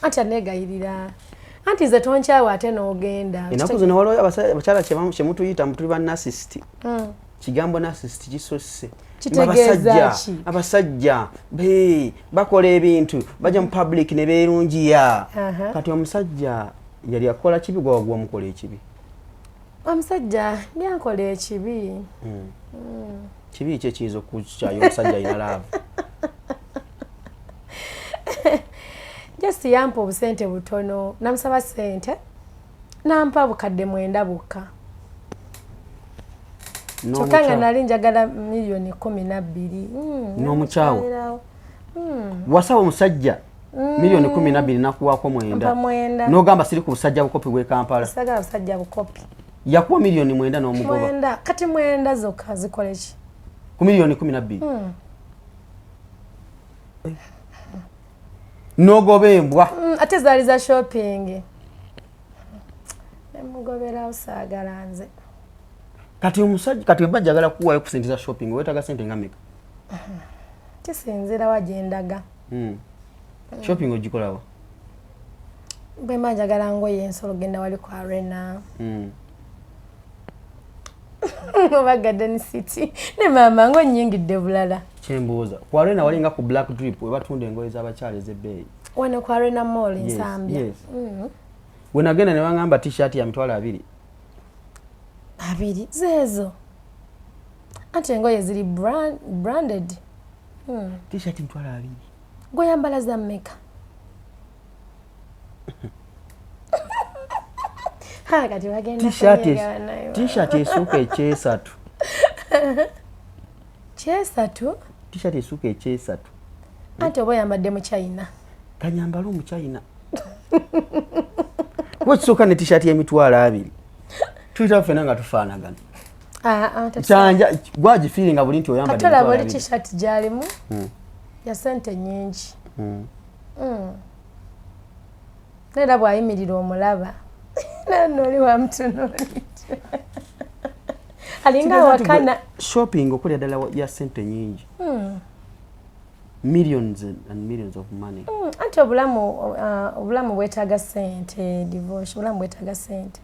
anti aneegayirira anti nze tonkyawo ate n'ogenda enaku zino waliwo abakyala kyemutuyita mutuli ba nasist kigambo nasist kisosse kitegeeza ki abasajja bakola ebintu bajja mu public ne beerungiya kati omusajja yali akola kibi gwe wagwa mukola ekibi omusajja byankola ekibi kibi kye kiyinza okukyayo omusajja alina laavu just yampa obusente butono namusaba sente nampa bukadde 9 bukka kyokka nga nali njagala miliyoni 12 n'omukyawo wasaba omusajja miliyoni 12 nakuwaako 9 n'ogamba siri ku busajja bukopi bw'e Kampala sagala busajja bukopi yakuwa miliyoni 9 n'omugoba kati 9 zokka zikole ki ku miliyoni 12 n'ogoba embwa ate zaali za shopping nemugoberawo saagala nze kati omusajja kati weba jagala kuwayo ku sente za shopping wetaga sente nga meka kisinzira wagendaga shopping ogikolawo bwe mba njagala ngoye ensolo genda wali ku Arena oba Garden City ne maama ngo nnyingidde bulala kyembuuza ku Arena walinga ku Black Drip webatunda engoye z'abakyala ez'ebbeeyi wano ku Arena Mall Nsambya we nagenda ne bangamba t-shirt ya mitwalo 2 zeezo ate engoye ziri branded t-shirt mitwalo 2 goyambala za mmeka kati bagenda t-shirt esuuka ekyesatu kyesatu t-shirt esuuka ekyesatu ate oba oyambadde mu China kanyambala omu China wekisooka ne t-shirt y'emitwalo 2 tuyita ffena nga tufaanagana kyanja gwagifiiringa buli nti oyambadde katola buli t-shirt gyalimu ya sente nyingi neera bw'ayimirira omulaba noli wamutunuulidde alinga wakana shopping okulya ddala ya sente nyingi millions and millions of money anti obulamu bwetaaga sente divorce obulamu bwetaaga sente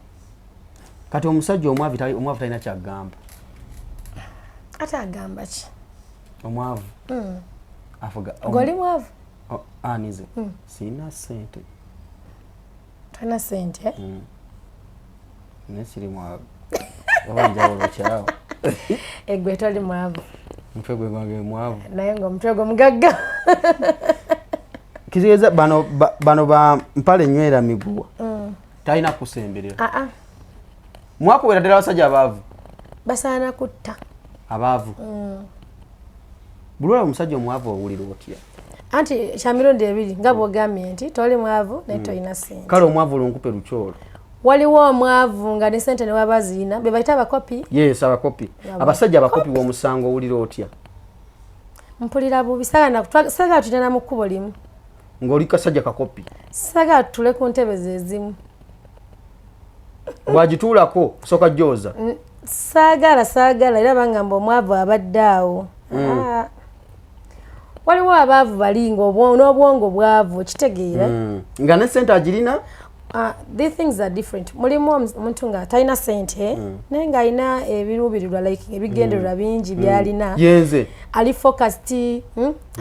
kati omusajja omwavu talina kyagamba ate agamba ki omwavu afuga goli mwavu anize sina sente tana sente nesiri mwavu wanja wolochao egwe toli mwavu mutwe gwange mwavu naye ngo mutwe gwo mugagga kizigeza bano ba mpale nywera miguwa talina kusemberera mwakubera ddala abasajja abaavu basaana kutta abaavu bulwala omusajja omwavu owulira otya anti kyamirundi ebiri nga bwogambye nti toli mwavu naye tolina sente kale omwavu olunkupe lukyolo waliwo omwavu nga ne sente ne waba ziina be bayita abakopi yes abakopi abasajja abakopi w'omusango owulira otya mpulira bubi sagala tutenda mu kkubo limu ng'oli kasajja kakopi sagala tutule ku ntebe zezimu bwagituulako kusooka jjooza saagala era bangamba omwavu abadde awo waliwo abaavu bali n'obwongo bwavu okitegeera nga ne sente agirina these things are different mulimu omuntu nga talina sente naye ng'alina ebiruubirirwa like ebigendererwa bingi byalina yenze ali focused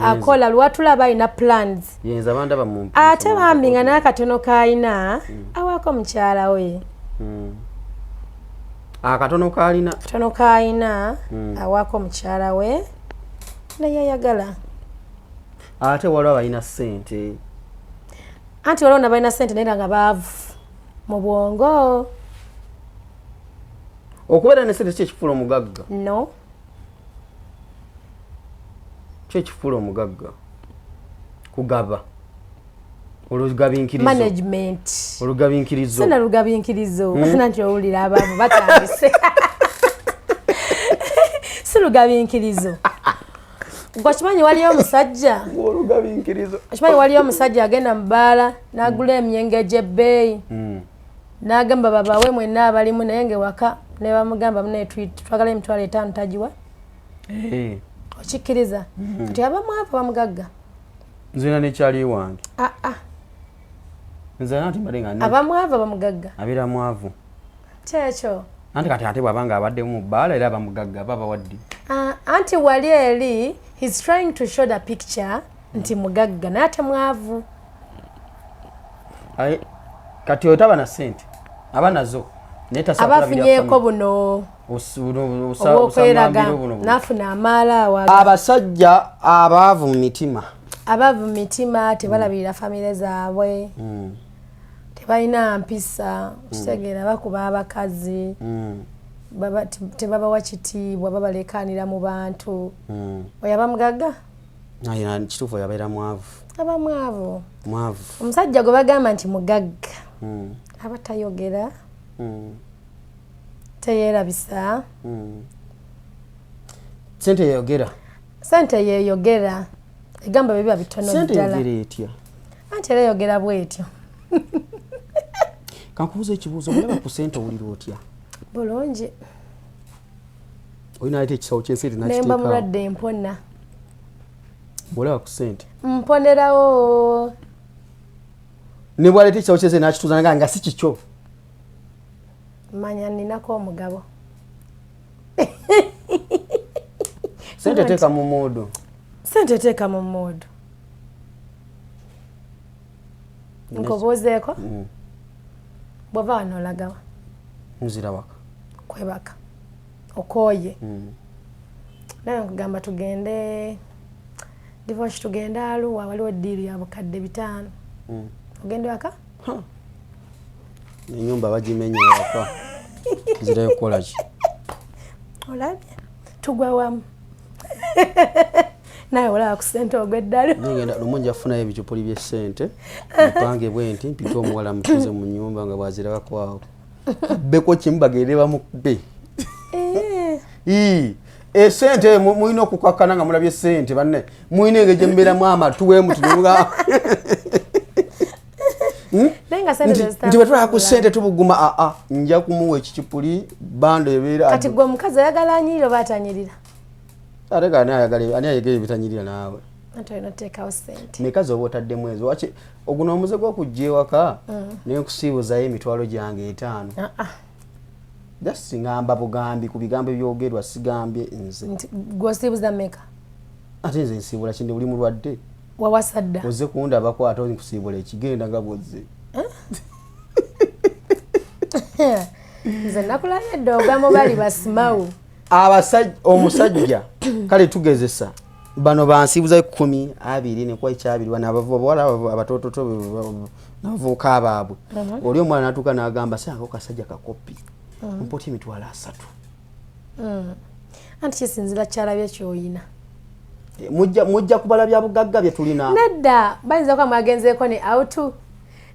akola lwatulaba alina plans yenze abandaba mu ate bambi nga n'akatono k'alina awaako mukyala we akatono k'alina awaako mukyala we naye ayagala ate waliwo abalina sente anti waliwo nabalina sente naye nga baavu mu bwongo okubeera ne sente kyekifuula omugagga no kyekifuula omugagga kugaba olugabinkirizo management olugabinkirizo sena lugabinkirizo nanti owulira abaavu batandise si lugabinkirizo gwakimanyi waliyo omusajja olugabinkirizo kimanyi waliyo omusajja agenda mu bbaala n'agula emyenge gy'ebbeeyi n'agamba babawe mwenna abalimu naye ng'ewaka ne bamugamba twagala emitwalo 5 tagiwa okikkiriza kati abamwavu bamugagga nzina nekyali wange nze nati mbadde nga abamwavu bamugagga abeera mwavu kyekyo anti kati ate bw'abanga abadde mu bbaala era bamugagga baba waddi anti wali eri he's trying to show the picture nti mugagga naye ate mwavu kati otaba na sente aba nazo abafunyeeko buno obwokweraga nafuna amaala abasajja abaavu mu mitima abaavu mu mitima tebalabirira famire zaabwe tebalina mpisa kitegeera bakuba abakazi tebabawa kitiibwa babalekanira mu bantu oyaba mugagga kituufu yabeera mwavu abamwavu omusajja gwe bagamba nti mugagga aba tayogera teyeerabisa sente yeeyogera egamba biba bitono ddala anti era yogera bwetyo kankubuuza ekibuuzo olaba ku sente owulira otya bulungi olina ate ekisawo kyensente nemba mulwadde mpona bwolaba ku sente mponerawo ne bwaleeta ekisawo kyensente nakituuza nga si kikyo manya ninako omugabo sente teeka mu moodo nkobuuzeeko bwova wano olagawa nzira waka kwebaka okooye naye nkugamba tugende divorce tugende Arua waliwo ddiiru ya bukadde 5 ogende waka enyumba bagimenya waka nzirayo kukola ki olabye tugwa wamu naye olaba ku ssente ogw'eddalo ngenda lumu nja kufunayo ebicupuli by'essente mpange bwe nti mpite omuwala mutuze mu nnyumba nga bwazirabako awo beko kimu bagende bamukube esente mulina okukakkana nga mulabye essente banne mulina engeri gye mubeeramu amatu bwe mutununga nti bwetulaba ku ssente tubuguma nja kumuwa ekicupuli bando ebeera kati gwe omukazi oyagala anyirira oba atanyirira ate ani ayagala ebitanyirira naawe ate olina oteekawo ssente mikazi oba otaddemu ezo waki oguno omuze gw'okujja ewaka naye nkusiibuzayo emitwalo gyange 5 just ngamba bugambi ku bigambo ebyogerwa sigambye nze gwosiibuza meka ate nze nsiibula kindi uli mulwadde wawasadda oze kundabako ate nkusiibula ekigenda nga bwozze nze nakulabye dde ogwamu bali basimawo omusajja kale tugezesa bano bansiibuza 10 2 nekwa ekyabiri bano abawala abatototo n'abavubuka abaabwe oli omwana natuuka n'agamba sangako kasajja kakopi mpoti emitwalo 3 anti kisinzira kyalabye kyoyina mujja kubala bya bugagga bye tulina nedda bayinza kuba mwagenzeeko ne auto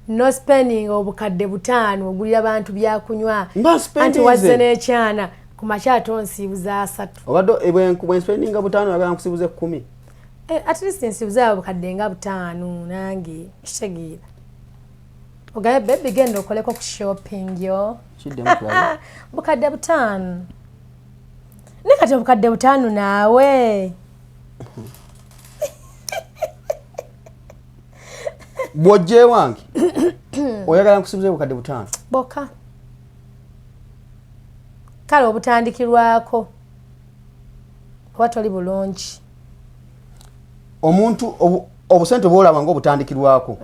no spending obukadde 5 ogulira abantu byakunywa anti wazze n'ekyana ku makyato onsiibuza 3 obadde bwe spending 5 yagala nkusiibuze 10 at least nsiibuza obukadde nga 5 nange kitegeera ogaye baby genda okoleko ku shopping yo bukadde 5 ne kati obukadde 5 naawe bwojje wange oyagala nkusibuze obukadde 5 boka kale obutandikirwako oba toli bulungi omuntu obusente bwolaba nga obutandikirwako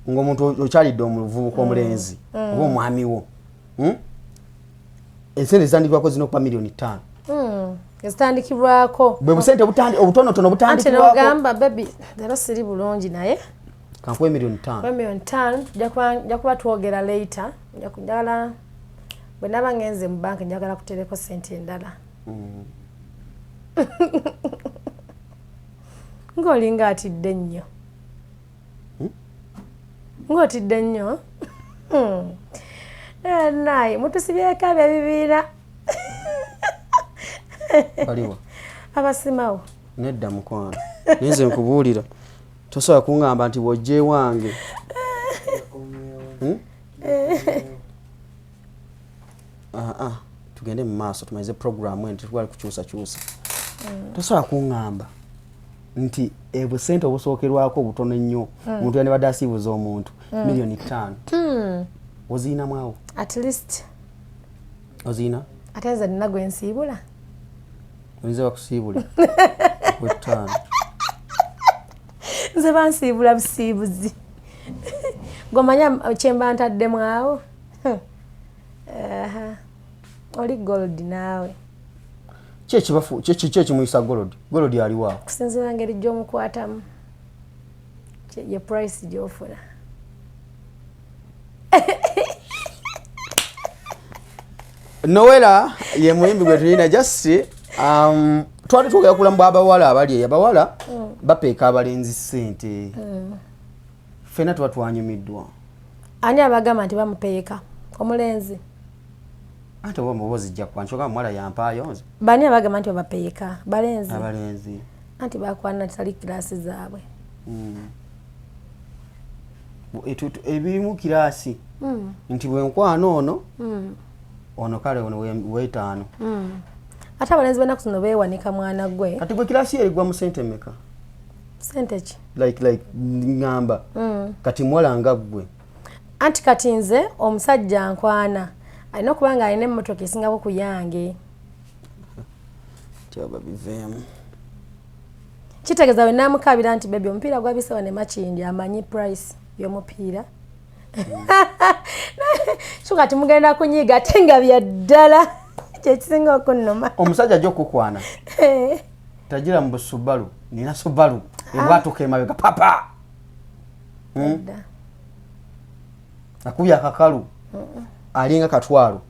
ng'omuntu okyalidde omuvubuka omulenzi oba omwami wo esente zitandikirwako zino okuba miliyoni 5 ezitandikirwako bwe busente obutonotono butandikirwako anti nogamba baby leero siri bulungi naye kankuwe miliyoni 5 miliyoni 5 nja kuba twogera later njagala bwe naba ngenze mu banka njagala kutereko sente endala ng'olinga atidde nnyo ng'otidde nnyo naye mutusibyeko ab'ebibiina baliwa abasimawo nedda mukwano nenze nkubuulira tosobola kuŋŋamba nti bwojje wange tugende mu maaso tumalize programu enti twali kukyusakyusa tosobola kuŋŋamba nti ebusente obusookerwako obutono ennyo omuntu yandibadde asiibuza omuntu miliyoni 5 oziinamu awo at least oziina ate nze nina gwe nsiibula oyinza bakusiibule wetano nze bansiibula busiibuzi gomanya kyemba ntaddemu awo oli gold naawe kyekimuyisa golodi aliwaawo kusinzira ngeri gy'omukwatamu ye price gy'ofuna Noella ye muyimbi gwe tulina just twali twogera kulambu abawala abali eyo abawala bapeeka abalenzi ssente ffena tuba twanyumiddwa ani abagamba nti bamupeeka omulenzi ate oba mubo zijja kwancoka muwala yampaayo nze bani abagamba nti babapeeka balenzi abalenzi anti bakwana tali kirasi zaabwe ebirimu kirasi nti bwenkwana ono kale ono weetaano ate abalenzi benaku zino beewanika mwana gwe kati gwe kirasi erigwa mu sente meka sente ki like ngamba kati muwala nga ggwe anti kati nze omusajja nkwana alina okuba nga alina emmotoka esingako ku yange tyaba biveemu kitegeeza we namukabira nti bebi omupiira gwabisewa ne makindi amanyi price y'omupiira so kati mugenda kunyiga ate nga bya ddala kyekisinga okunnuma omusajja ajja okukwana tagira mu Subaru nina Subaru ebwatuka emabega papa akubya akakalu alinga katwalo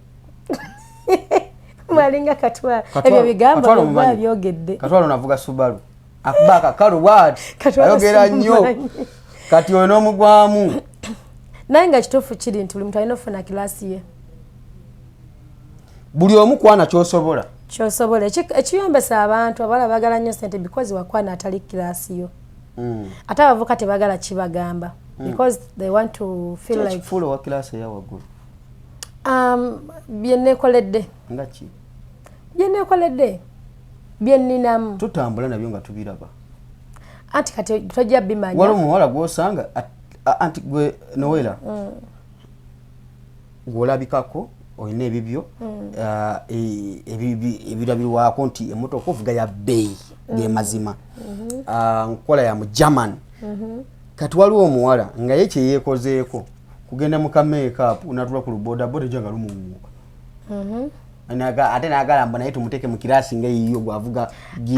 mwalinga katwalo ebyo bigambo byogedde katwalo navuga Subaru akuba akakalu what ayogera nnyo kati ono omugwamu naye nga kituufu kiri nti buli muntu alina ofuna kilasi ye buli omu kwana kyosobola ekiyombesa abantu abala bagala nnyo sente because wakwana atali kilasi yo ate abavuka tebagala kibagamba because they want to feel like fulo wa kilasi ya wagulu byennekoledde ngaki byennekoledde byenninamu tutambula nabyo nga tubiraba anti kati tojja bimanya waliwo muwala gwosanga anti gwe Noella gwolabikako oyina ebibyo ebirabirwako nti emmotoka ovuga ya bbeeyi ge mazima nkola ya mu German kati waliwo omuwala nga ye kye yeekozeeko kugenda mu ka-makeup natula ku lubodaboda ejanga lumuwuuka ate naagala mbu naye tumuteeke mu kiraasi nga yiyo gwavuga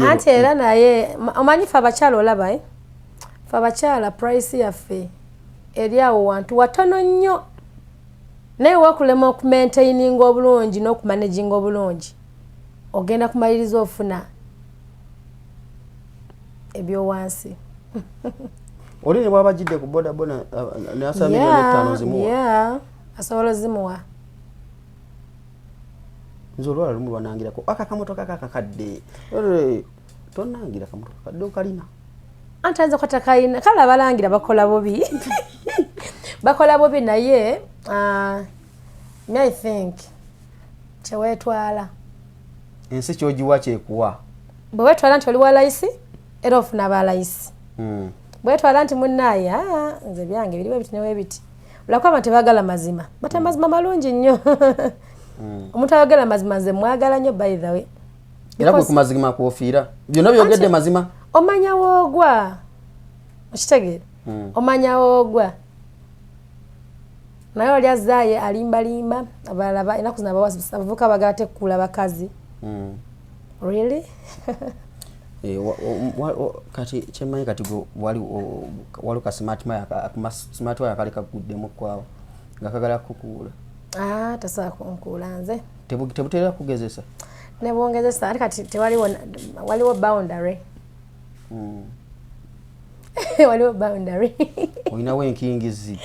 ate era naye omanyi fe abakyala olaba fe abakyala price yaffe eri awo wantu watono nnyo naye wakulema okumaintaininga obulungi n'okumanaginga obulungi ogenda kumaliriza ofuna ebyowansi oli ne bwaba jidde ku bodaboda nasaba milioni 5 zimuwa asobola zimuwa nze olwala lumu lwanangirako akamotoka kakakadde tonangira kamotoka kadde okalina anti ayinza kwata kalina kale abalangira bakola bubi bakola bubi naye I think kyewetwala ensi kyogiwa kyekuwa bwe wetwala nti oli wa layisi era ofuna abalayisi bwe wetwala nti munnaye nze byange biriwe biti newe biti olakwama tebagala mazima bate mazima malungi nnyo omuntu ayogera mazima nze mwagala nnyo by the way era kwe ku mazima kwofiira byonna byogedde mazima omanya woogwa okitegeera omanya woogwa naye oli azaaye alimbalimba abalaba enaku zino abavuka bagala tekkula bakazi really kati kyemanyi kati waliwo ka smart wire kali kaguddemu kwawo nga kagala kukuula tasobola kunkuula nze tebutera kugezesa ne bwongezesa ate kati waliwo boundary waliwo boundary olinawo enkingizi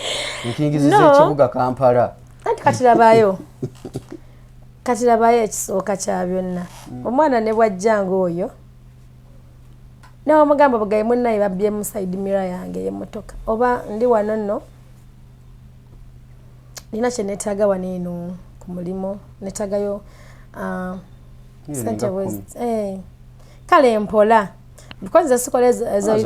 z'ekibuga Kampala anti kati labayo ekisooka kya byonna omwana ne bwajjanga oyo nawe omugamba bugaye munnaye babbye mu side mirror yange y'emmotoka oba ndi wano nno nina kye neetaaga wano eno ku mulimu neetaagayo sente kale mpola because zasikola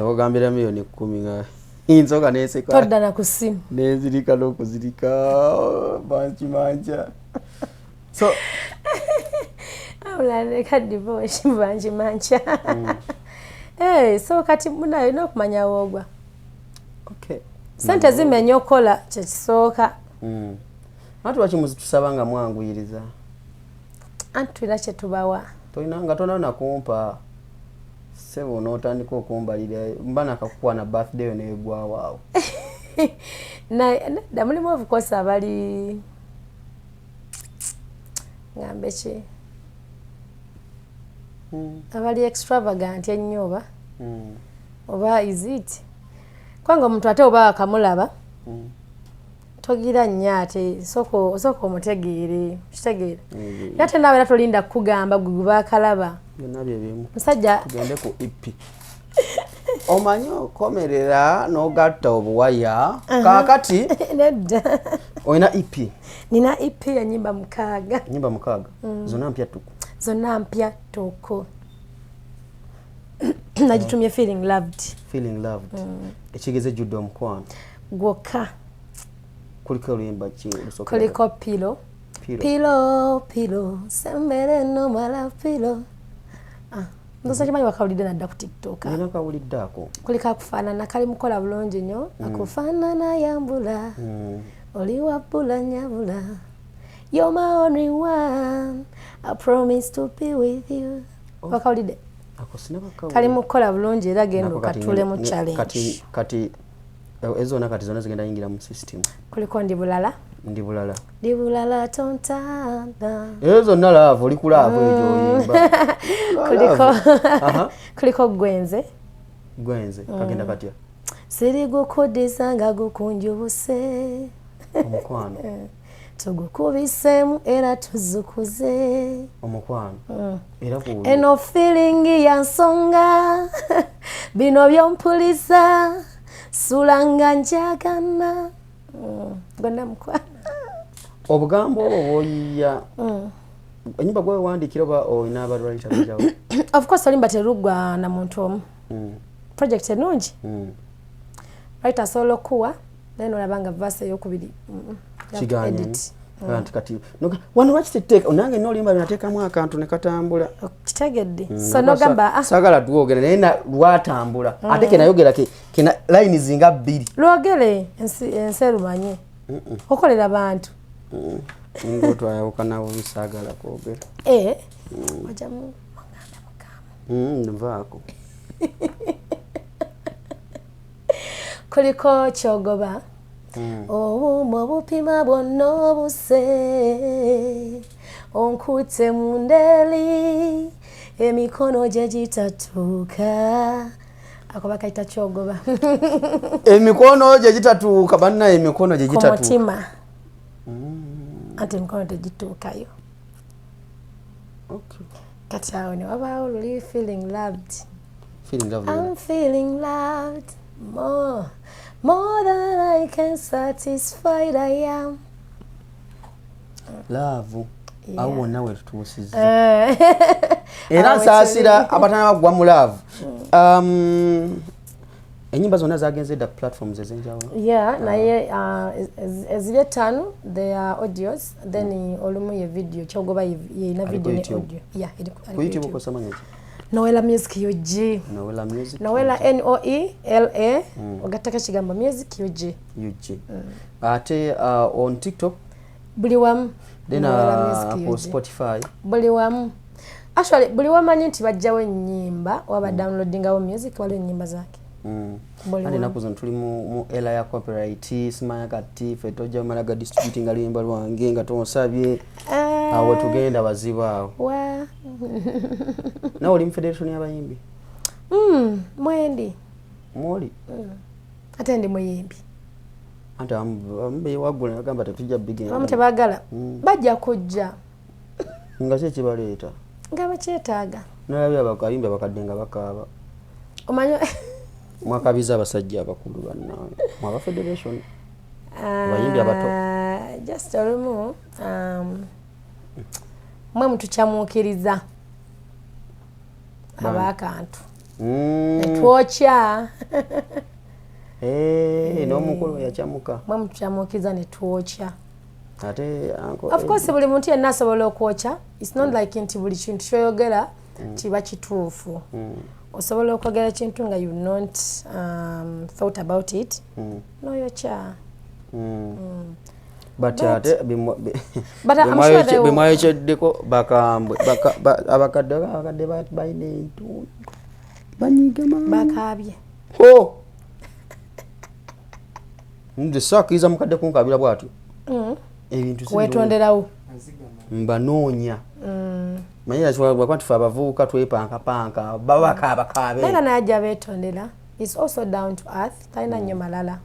ogambira milioni 10 nga inzoka neseka todda na ku ssimu nezirika n'okuzirika bankimanja so awulaleka divorce bankimanja so kati munayo olina okumanya woogwa sente zimenya okukola kyekisooka ati lwaki muzitusaba nga mwanguyiriza anti tulina kye tubawa tolinanga tona nakumpa sebo n'otandika okumbalira mba nakakukuwa na birthday yo neegwawo awo nadda mulimu obukosa abali ngambe ki abali extravagant ennyo oba is it kwanga omuntu ate oba akamulaba togira nnyo ate sooka omutegeere kitegeera ate naawe era tolinda kukugamba gwe baakalaba byonna bye bimu musajja tugende ku ipi omanyi okomerera n'ogatta obuwaya kaakati nedda olina ipi nina ipi ya nyimba 6 nyimba 6 zonna mpya tuku zonna mpya tuku nagitumye feeling loved ekigeze jjudde omukwano gwokka kuliko oluyimba ki kuliko pilo sembere no mala pilo ndoza kimanyi wakawulidde nadda ku TikTok nina kawuliddeako kuliko akufaanana kali mukola bulungi nnyo akufaanana yambula oli wabbula nyabula you're my only one I promise to be with you wakawulidde kali mukola bulungi era genda okatule mu challenge kati ezona kati zona zigenda yingira mu system kuliko ndi bulala tontanda ezo nalaavu oli kulaavu ejo oyimba kuliko gwenze kagenda katya siri gukudiza nga gukunjubuse omukwano tugukubisemu era tuzukuze omukwano era ku eno feeling ya nsonga bino byompuliza sulanga njagana gonna mukwano obugambo obwo bwoyiya enyimba gwe wandikira oba olina abalwalita bajawo of course olimba terugwa na muntu omu project enungi right asobola okuwa naye nolabanga verse eyokubiri kiganyi kanti kati wano wakiteteeka onange nolimba binateekamu akantu ne katambula kitegedde so nogamba sagala tuwogera naye lwatambula ate kenayogera kena line zinga 2 lwogere enserumanye okolera abantu ngo twayawukanawo bisagala kwogera wajamu muganda mukamu nvaako kuliko kyogoba obumu obupima bwonna obuse onkute mu ndeli emikono gye gitatuuka ako bakayita kyogoba emikono gye gitatuuka banna emikono gye gitatuuka kumutima ate emikono tegituukayo kati awo ne wabaawo luli feeling loved I'm feeling loved more than I can satisfy I am love awo nawe tutuusiza era nsaasira abatana bagwa mu love enyimba zonna zagenze da platforms ezenjawulo naye eziri 5 they are audios then olumu ye video kyogoba yina video ne audio ku YouTube kosamanya Noella Music UG Noella NOELA ogattako ekigambo Music UG ate on TikTok buli wamu then ku Spotify buli wamu actually buli wamanyi nti bajjawo ennyimba waba downloadingawo music waliwo ennyimba zake ate naku zino tuli mu era ya copyright simanya kati ffe tojja malaga distributing aluyimba lwange nga tonsabye awo tugenda bazibu awo nawe oli mu federation y'abayimbi mwendi mwoli ate ndi muyimbi ate ambe wagula agamba tetujja bigina bamu tebagala bajja kujja nga ki ekibaleeta nga bakyetaaga nalabye abayimbi abakadde nga bakaaba omanyi mwakabiza abasajja abakulu bannawe mwaba federation abayimbi abato just olumu mwe mutukyamuukiriza abakantu netwokya n'omukulu yakyamuka mwe mutukyamuukiriza netwokya ate of course buli muntu yenna asobola okwokya it's not like nti buli kintu kyoyogera kiba kituufu osobola okwogera ekintu nga you not thought about it noyokya but ate bemwayokeddeko bakambwe abakadde balina entundu banyigema bakabye nze sakkiriza mukadde kunkabira bwatyo ebintu wetonderawo mbanoonya manyira kiwakwatufe abavubuka twepankapanka babakaabakaabe naye nga najja beetondera is also down to earth talina nnyo malala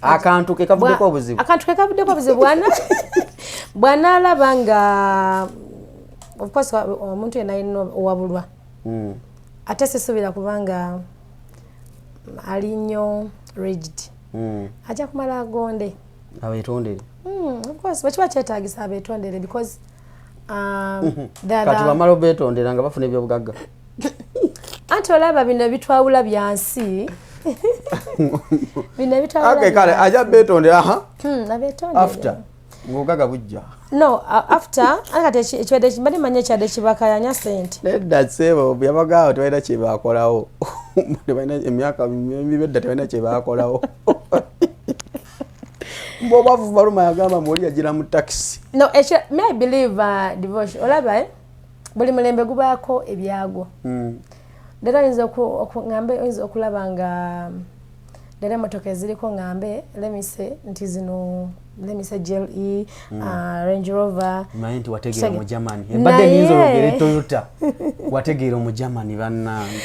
akantu kekavuddeko obuzibu bw'anaalaba nga of course omuntu yenna alina owabulwa ate sisuubira kubanga ali nnyo rigid ajja kumala agonde abeetondere of course bwekiba kyetaagisa abeetondere because kati bamala obeetondera nga bafuna ebyobugagga anti olaba bino ebitwawula byansi bino ebitwawula kale ajja beetondera abeetondere after ng'obugagga bujja no after kati ekibadde mbadde manya ekyadde kibakayanya sente nedda sebo byabagaawo tebalina kye baakolawo tebalina emyaka mibedda tebalina kye baakolawo mbobavu baluma yagamba mwoli yagira mu taxi no may I believe devotion olaba buli mulembe gubaako ebyago leero oyinza okulaba nga leero emotoka eziriko ngambe lemise nti zino lemise GLE Range Rover manyi nti wategeera mu Germany embadde niyinza olugere Toyota wategeera mu Germany bannange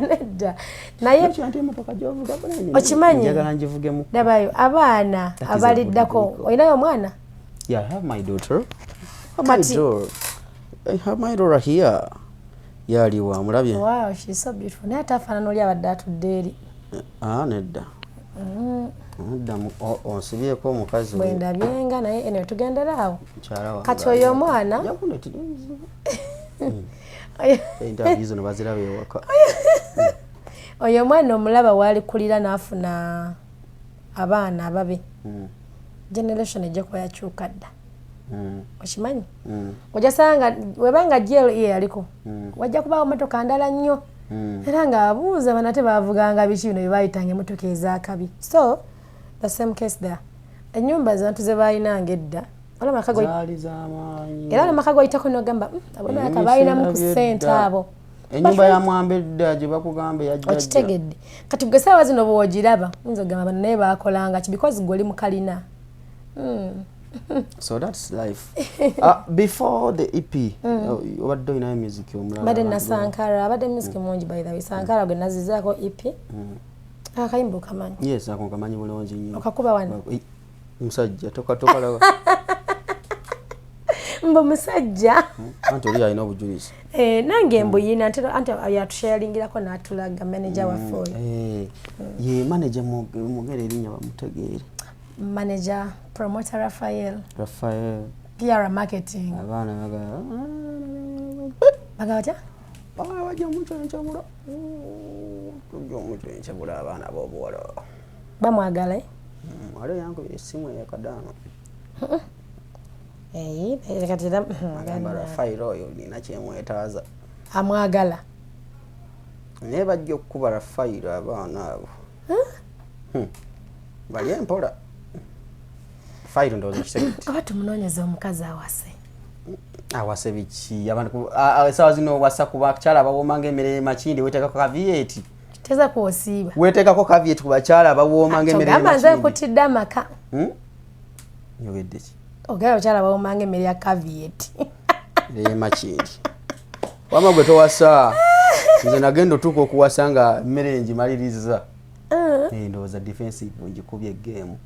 nedda naye okimanyi njagala njivugemu dabayo abaana abaliddako olinayo omwana I have my daughter I have my daughter here yaliwa mulabye wow she's so beautiful naye atafaanana oli abadde atudde eri nedda onsibyeko omukazi bwendabyenga naye eno tugenderaawo kati oyo omwana interview zino baziraba ewaka oyo omwana omulaba waalikulira n'afuna abaana ababe generation ejja kuba yakyuka dda okimanyi ojasanga webanga GLE yaliko wajja kubaawo motoka ndala nnyo era ng'abuuza banate baavuganga biki bino bye baayitanga emmotoka ez'akabi so the same case there ennyumba zantu ze baayinanga edda era amaka goyitako nogamba abonaka baayinamu ku ssente abo ennyumba ya Mwambedda gye bakugamba yajja okitegedde kati gwe saawa zino bw'ogiraba oyinza ogamba bano naye baakolanga ki because gwe oli mu kalina so that's life before the EP obadde olinayo music omulala badde na Sankara abadde music mungi by the way Sankara gwe nazizaako EP akayimba okamanyi yes ako nkamanyi bulungi nnyo okakuba wano musajja tokalaba mbo musajja anti oli alina obujulizi nange mbuyina anti yatusharingirako n'atulaga manager waffe oyo ye manager mugere erinnya bamutegeere manager promoter Raphael PR marketing abaana bagawatya wajja omucencabula abaana b'obuwala bamwagala wali yankubira essimu eyakadaano agamba Raphael oyo nina kyemwetaaza amwagala naye bajja okukuba Raphael abaana abo bali empola Raphael ndowooza kitegeti aba tumunoonyeza omukazi awase biki abantu essaawa zino wasa ku bakyala abawoomanga emmere makindi weteekako kaviyeeti teza kwosiiba weteekako kaviyeeti ku bakyala abawoomanga emmere makindi nze nkutidde amaka nyogedde ki ogera abakyala abawoomanga emmere ya kaviyeeti makindi wama gwe towasa nze nagenda otuuka okuwasa nga emmere ngimaliriza ndowooza defensive ngikubye egeemu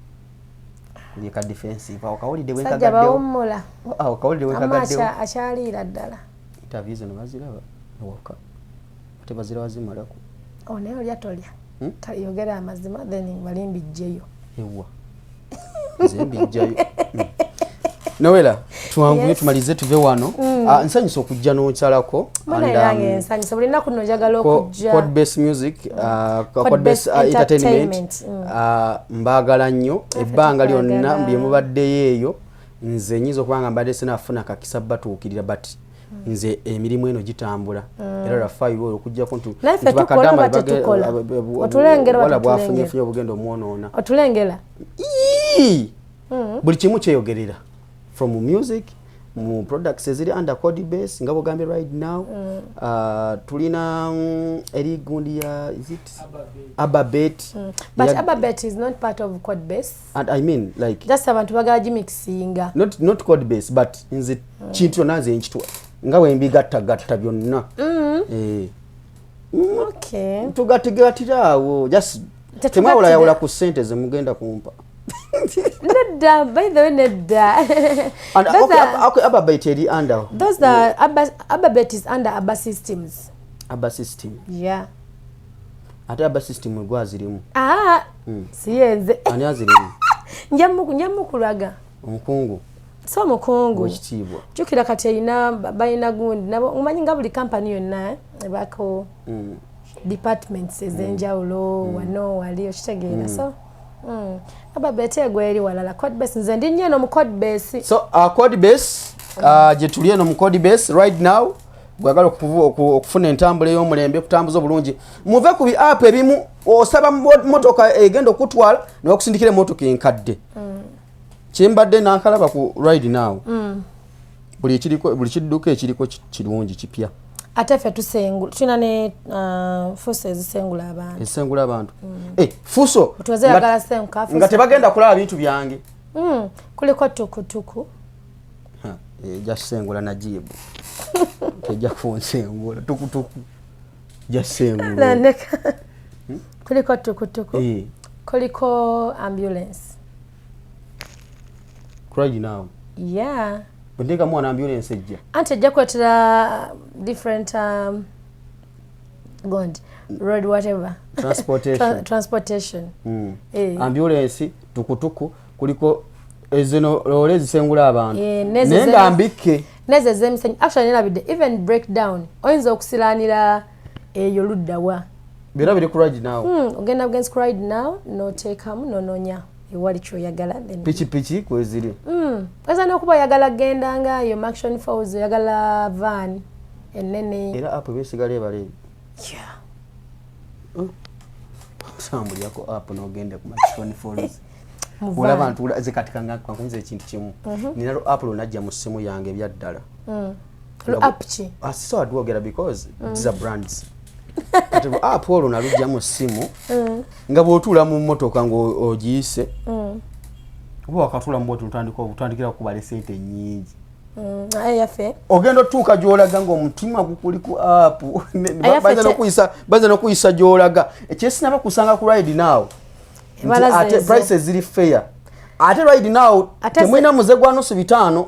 kulika defensive awo kawulidde wekagaddewo akyaliira ddala interview zino baziraba ewaka ate baziraba zimalako naye olya tolya yogera amazima then balimbijjeyo ewa nze mbijjayo Noela tuwanguye tumalize tuve wano nsanyusa okujja n'okyalako nsanyusa buli nnaku nno njagala okujja Codebase music Codebase entertainment mbaagala nnyo ebbanga lyonna bye mubaddeyo eyo nze nyiza okuba nga mbadde sinafuna kakisa batuukirira but nze emirimu eno gitambula era Raphael oyo okujjako wala bwafunyefunye obugenda omwonoona otulengera buli kimu kyeyogerera from music mu products eziri under Codebase nga bogambye right now tulina eri gundi ya is it Ababet but Ababet is not part of Codebase and I mean like just abantu bagala gimixinga not Codebase but nze kintu naze nchitwa nga wembigatta byonna okay tugatigatirawwo just temwawula yawula ku sente ze mugenda kumpa Nedda, by the way, Nedda. Ababet eri under. Those are Ababet is under Abba Systems. Abba System. Yeah. Ate Abba System egwazirimu. Siyenze. Ani azirimu? Njamukulaga. Omukungu. So mukungu. Wekitiibwa. Jukira kati erina balina gundi nabo omanyi nga buli company yonna ebako departments ezenjawulo wano wali okitegeera so Ababet egweri walala Codebase nze ndi nnyo mu Codebase so Codebase gye tuli eno mu Codebase right now gwagala okufuna entambula y'omulembe kutambuza obulungi muve ku bi app ebimu osaba motoka egenda okutwala n'okusindikira motoka enkadde kimbadde n'akalaba ku right now buli kidduka ekiriko kirungi kipya ate ffe tulina ne fuso ezisengula abantu ezisengula abantu fuso tuyagala nga tebagenda kulaba bintu byange kuliko tukutuku jasengula najibu tejja kunsengula tukutuku jasengula kuliko tukutuku kuliko ambulance right now yeah ndeka mwana ambulance ejja ante ejja kwetera different road whatever transportation ambulance tukutuku kuliko ezino lole zisengula abantu nenga mbike neze zemisenyi actually nelabide even breakdown oyinza okusilanira eyo luddawa bira biri ku right now ogenda against right now no take am no nonya ewali kyoyagala piki kweziri oyinza n'okuba oyagala genda ngayo Maction Falls oyagala van ennene era app besigala ebale sambulyako app n'ogende ku Maction Falls wala abantu zikatikanga kwakunze ekintu kimu nina app lunajja mu simu yange ebyaddala app ki so adwogera because these are brands ati app olwo nalujja mu simu nga bw'otuula mu mmotoka ng'ogiyise oba wakatuula mu bwoti utandikira kubala sente nnyingi yaffe ogenda otuuka gy'olaga ng'omutima gukuli ku app baza n'okuyisa gy'olaga ekyesinaba kusanga ku Ride Now ate prices ziri fair ate Ride Now temulina muze gwa nusu 5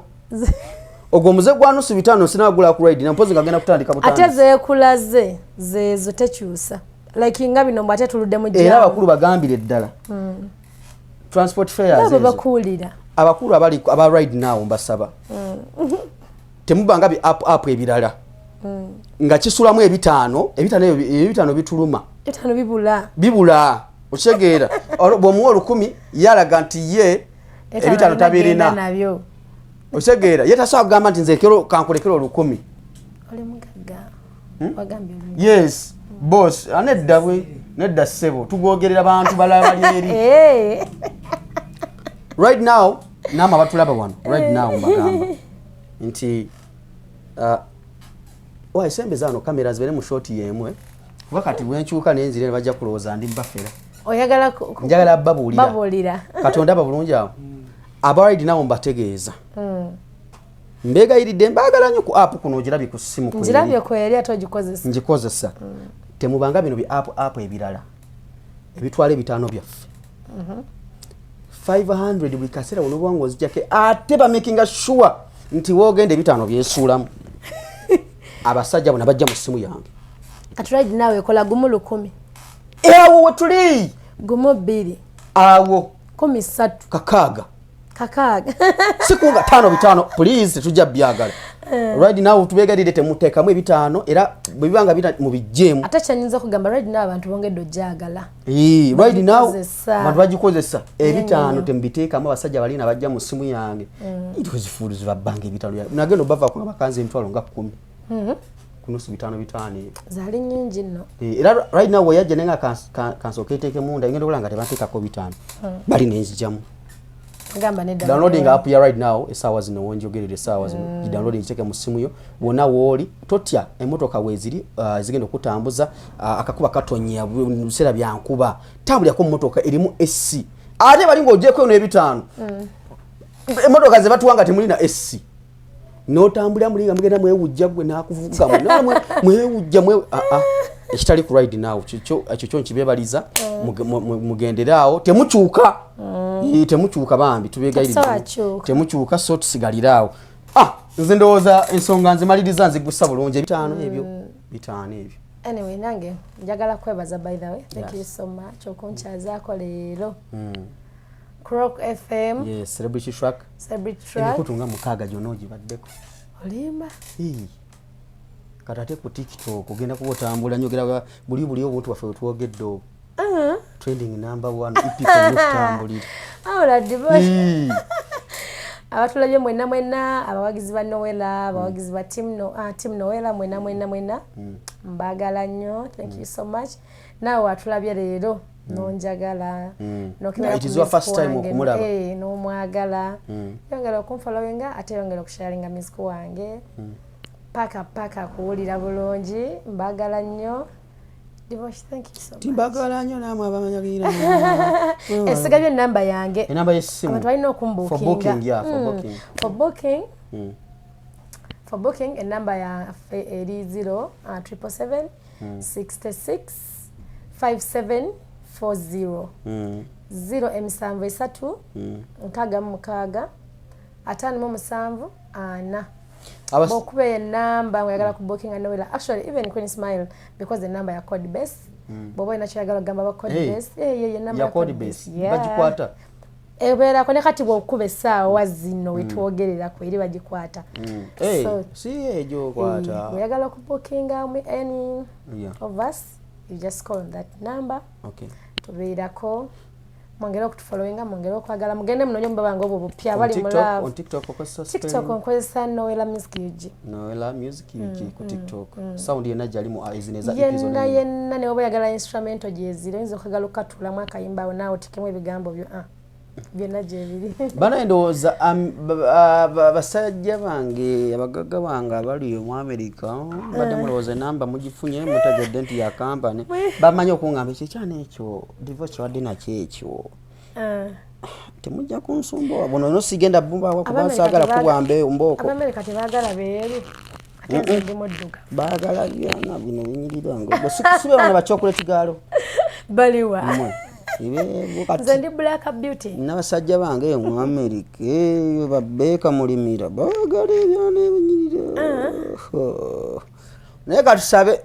ogwo muze gwa nusu 5 sinagula ku Ride Now mpozi ngagenda kutandika butandika ate zeekulaze zeezo tekyusa like nga bino mbate tuludde mu era abakulu bagambire ddala transport fares ezo bakuulira abakulu abali aba Ride Now mbasaba temubanga bi app ebirala nga kisulamu ebitano bituluma bibula okisegeera bw'omuwa 10 yalaga nti ye ebitano tabirina nabyo okisegeera ye tasobola kugamba nti nze kankulekero 10 oli mugagga wagambye yes boss nedda ssebo tugogerera bantu balala bali eri Right Now nama batulaba wano Right Now mbagamba nti esembe zano kamera zibere mu shot yemwe wakati wenchuka nenzire bajja kulooza ndi mbafera oyagala njagala babulira katonda babulungi awo aba Ride Now mbategeeza mbega iridde mbagala nnyo ku app kuno ogirabye ku simu ku njirabye ko yali atogikozesa ngikozesa temubanga bino bi app ebirala ebitwala ebitano byaffe 500 buli kaseera olubwango ozijjake ate ba making sure nti wogende ebitano byesuulamu abasajja bona bajja mu simu yange kati Ride Now ekola gumu 10 ewo wetuli gumu 2 awo 13 kakaaga sikunga 5 please tujja byagala Ride Now tubegadde temuteekamu ebitano era bibanga bita mu bijjemu ate kyanyinza kugamba Ride Now abantu bongedde ojagala Ride Now abantu bagikozesa ebitano tembiteekamu abasajja balina bajja mu simu yange itozifuulizi babanga ebitano nagenda bava ku abakanze emitwalo nga 10 kunusu bitano zali nyingi nno era Ride Now weyajja nenga kansoketeke munda ngendo kulanga tebateekako bitano bali nenzijamu ngamba nedda downloading app ya Ride Now esawa zino wonjogerere esawa zino downloading cheke mu simu yo wona woli totya emotoka weziri zigenda okutambuza akakuba katonya bisera byankuba tambulya ko motoka erimu SC ate bali ngojeko n'ebitano emotoka ze batuwanga temulina SC no tambulya mulinga mugenda mwewujja gwe nakuvuga mwewujja ekitali ku Ride Now ekyo nkibebaliza mugenderaawo temukyuka temukyuka bambi tubegayirira temukyuka so tusigaliraawo nze ndowooza ensonga nze maliriza nzigusa bulungi bitano ebyo anyway nange njagala kwebaza by the way thank you so much okunchazaako leero Croc FM yes celebrity track kutunga mukaaga jona ogibaddeko olimba katate ku TikTok ogenda kubotambula nyogera buli obuntu baffe twogedde trending number 1 ipiko mutambulira awula divosh abatulabye mwena abawagizi ba Noela abawagizi ba team Noela mwena mbagala nnyo thank you so much nawe atulabye leero nonjagala it is your first time okumulaba no mwagala yongera okunfollowinga ate yongera okusharinga music wange paka kuwulira bulungi mbagala nnyo Divosh thank you so much timbagala nnyo namwe abamanyagira esigabye namba yange enamba y'essimu abantu balina okumbukinga for booking enamba ya eri 077 66 5740 073 nkaaga mukaaga 57 4 bokuba enamba nguyagala ku booking and Noela actually even Queen Smile because the number ya code base bobo inachoyagala gamba ba code base ye namba ya code base bagikwata ebera kone kati bwokuba essaawa zino wetwogerera ku eri bagikwata so si ejo kwata nguyagala ku booking any of us you just call that number okay tubeerako mwongere okutufollowinga mwongere okwagala mugende munonye mubabange obwo bupya bali mu love on TikTok okozesa TikTok nkozesa Noella Music UG Noella Music UG ku TikTok sound yenna jali mu izineza episode yenna ne obayagala instrumental jezire nzo kagala okatula mu akayimba nawo tikemwe ebigambo byo byonna gyebiri bana endowooza basajja bange abagagga bange abali mu America badde mulowooza enamba mugifunye mutegedde nti ya kampani bamanyi okuŋŋamba ekyekyana ekyo divorce wadde nakyo ekyo temujja kunsumbuwa buno no sigenda bumbawa kuba saagala kubwambe mbooko Abamerika tebaagala beeru ate ndi mudduga baagala byonna bino binyiriranga sibe bano bachocolate gaalo baliwa nze ndi black beauty n'abasajja bange mu America babeeka mulimira baagala ebyana ebinyirira naye katusabe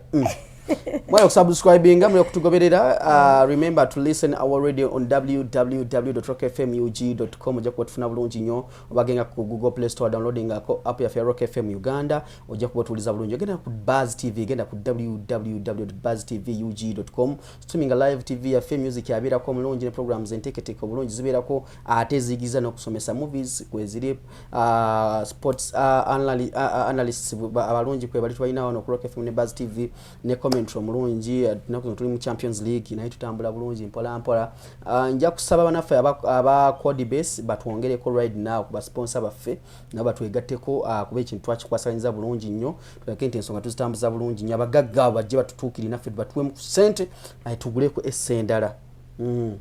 mwaya kusubscribinga mwaya kutugoberera remember to listen our radio on www.rockfmug.com ojja kuba tufuna bulungi nnyo obagenga ku Google Play Store downloading app yaffe ya Rock FM Uganda ojja kuba tuuliza bulungi ogenda ku Buzz TV genda ku www.buzztvug.com streaming live TV yaffe music yabeerako mulungi ne programs enteeketeke bulungi zibeerako ate ziyigiza n'okusomesa movies kweziri sports analysts abalungi kwe bali tulina wano ku Rock FM ne Buzz TV ne omulungi tunaku tuli mu Champions League naye tutambula bulungi mpola mpola nja kusaba banaffe aba Codebase batwongereko right now ku sponsor baffe nabo batwegatteko kuba ekintu twakikwasaganyiza bulungi nnyo tuleke nti ensonga tuzitambuza bulungi nnyo abagagga bajje batutuukire naffe batuwemu ku ssente naye tuguleko esse endala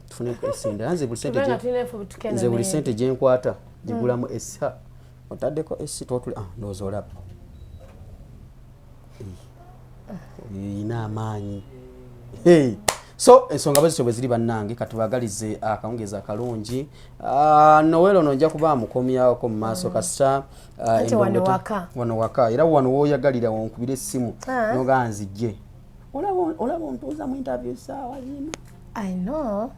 tufuneko esse endala nze buli ssente gye nkwata gigulamu esse otaddeko esse twotuli ndowooza olaba ina amaanyi so ensonga bwezityo bwe ziri bannange katubagalize akawungezi akalungi Noella ono nja kuba mukomyako mu maaso kasita wano waka era wano wooyagalira wonkubira essimu noga nzijje olaba ontuuza mu interview saawa zino I know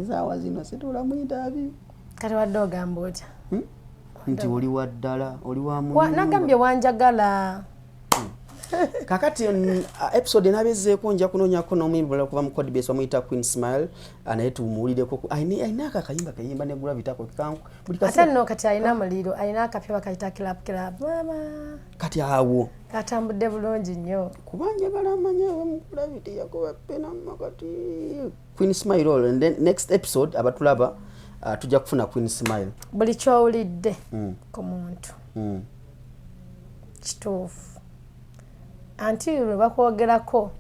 saawa zino situula mu interview kati wadde ogamba otya nti oli waddala oli wa mu nagambye wanjagala kakati episode nabezeeko nja kunoonyako n'omuyimbi kuva mu Codebase bamuyita Queen Smile naye tumuwulireko ayina akakayimba kayimba ne Gravity ate nno kati ayina muliro ayina akapya bakayita Clap mama kati awo katambudde bulungi nnyo kuba njagala amanyeewo mu Gravity yakuba pena makati Queen Smile and then next episode abatulaba tujja kufuna Queen Smile buli kyowulidde ku muntu kituufu anti lwe bakwogerako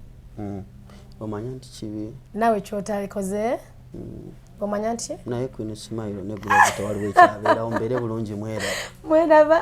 omanya nti kibi nawe kyotalikoze omanya nti naye Queen Smile ne Gravity waliwo ekyabeerawo mbeere bulungi mweraba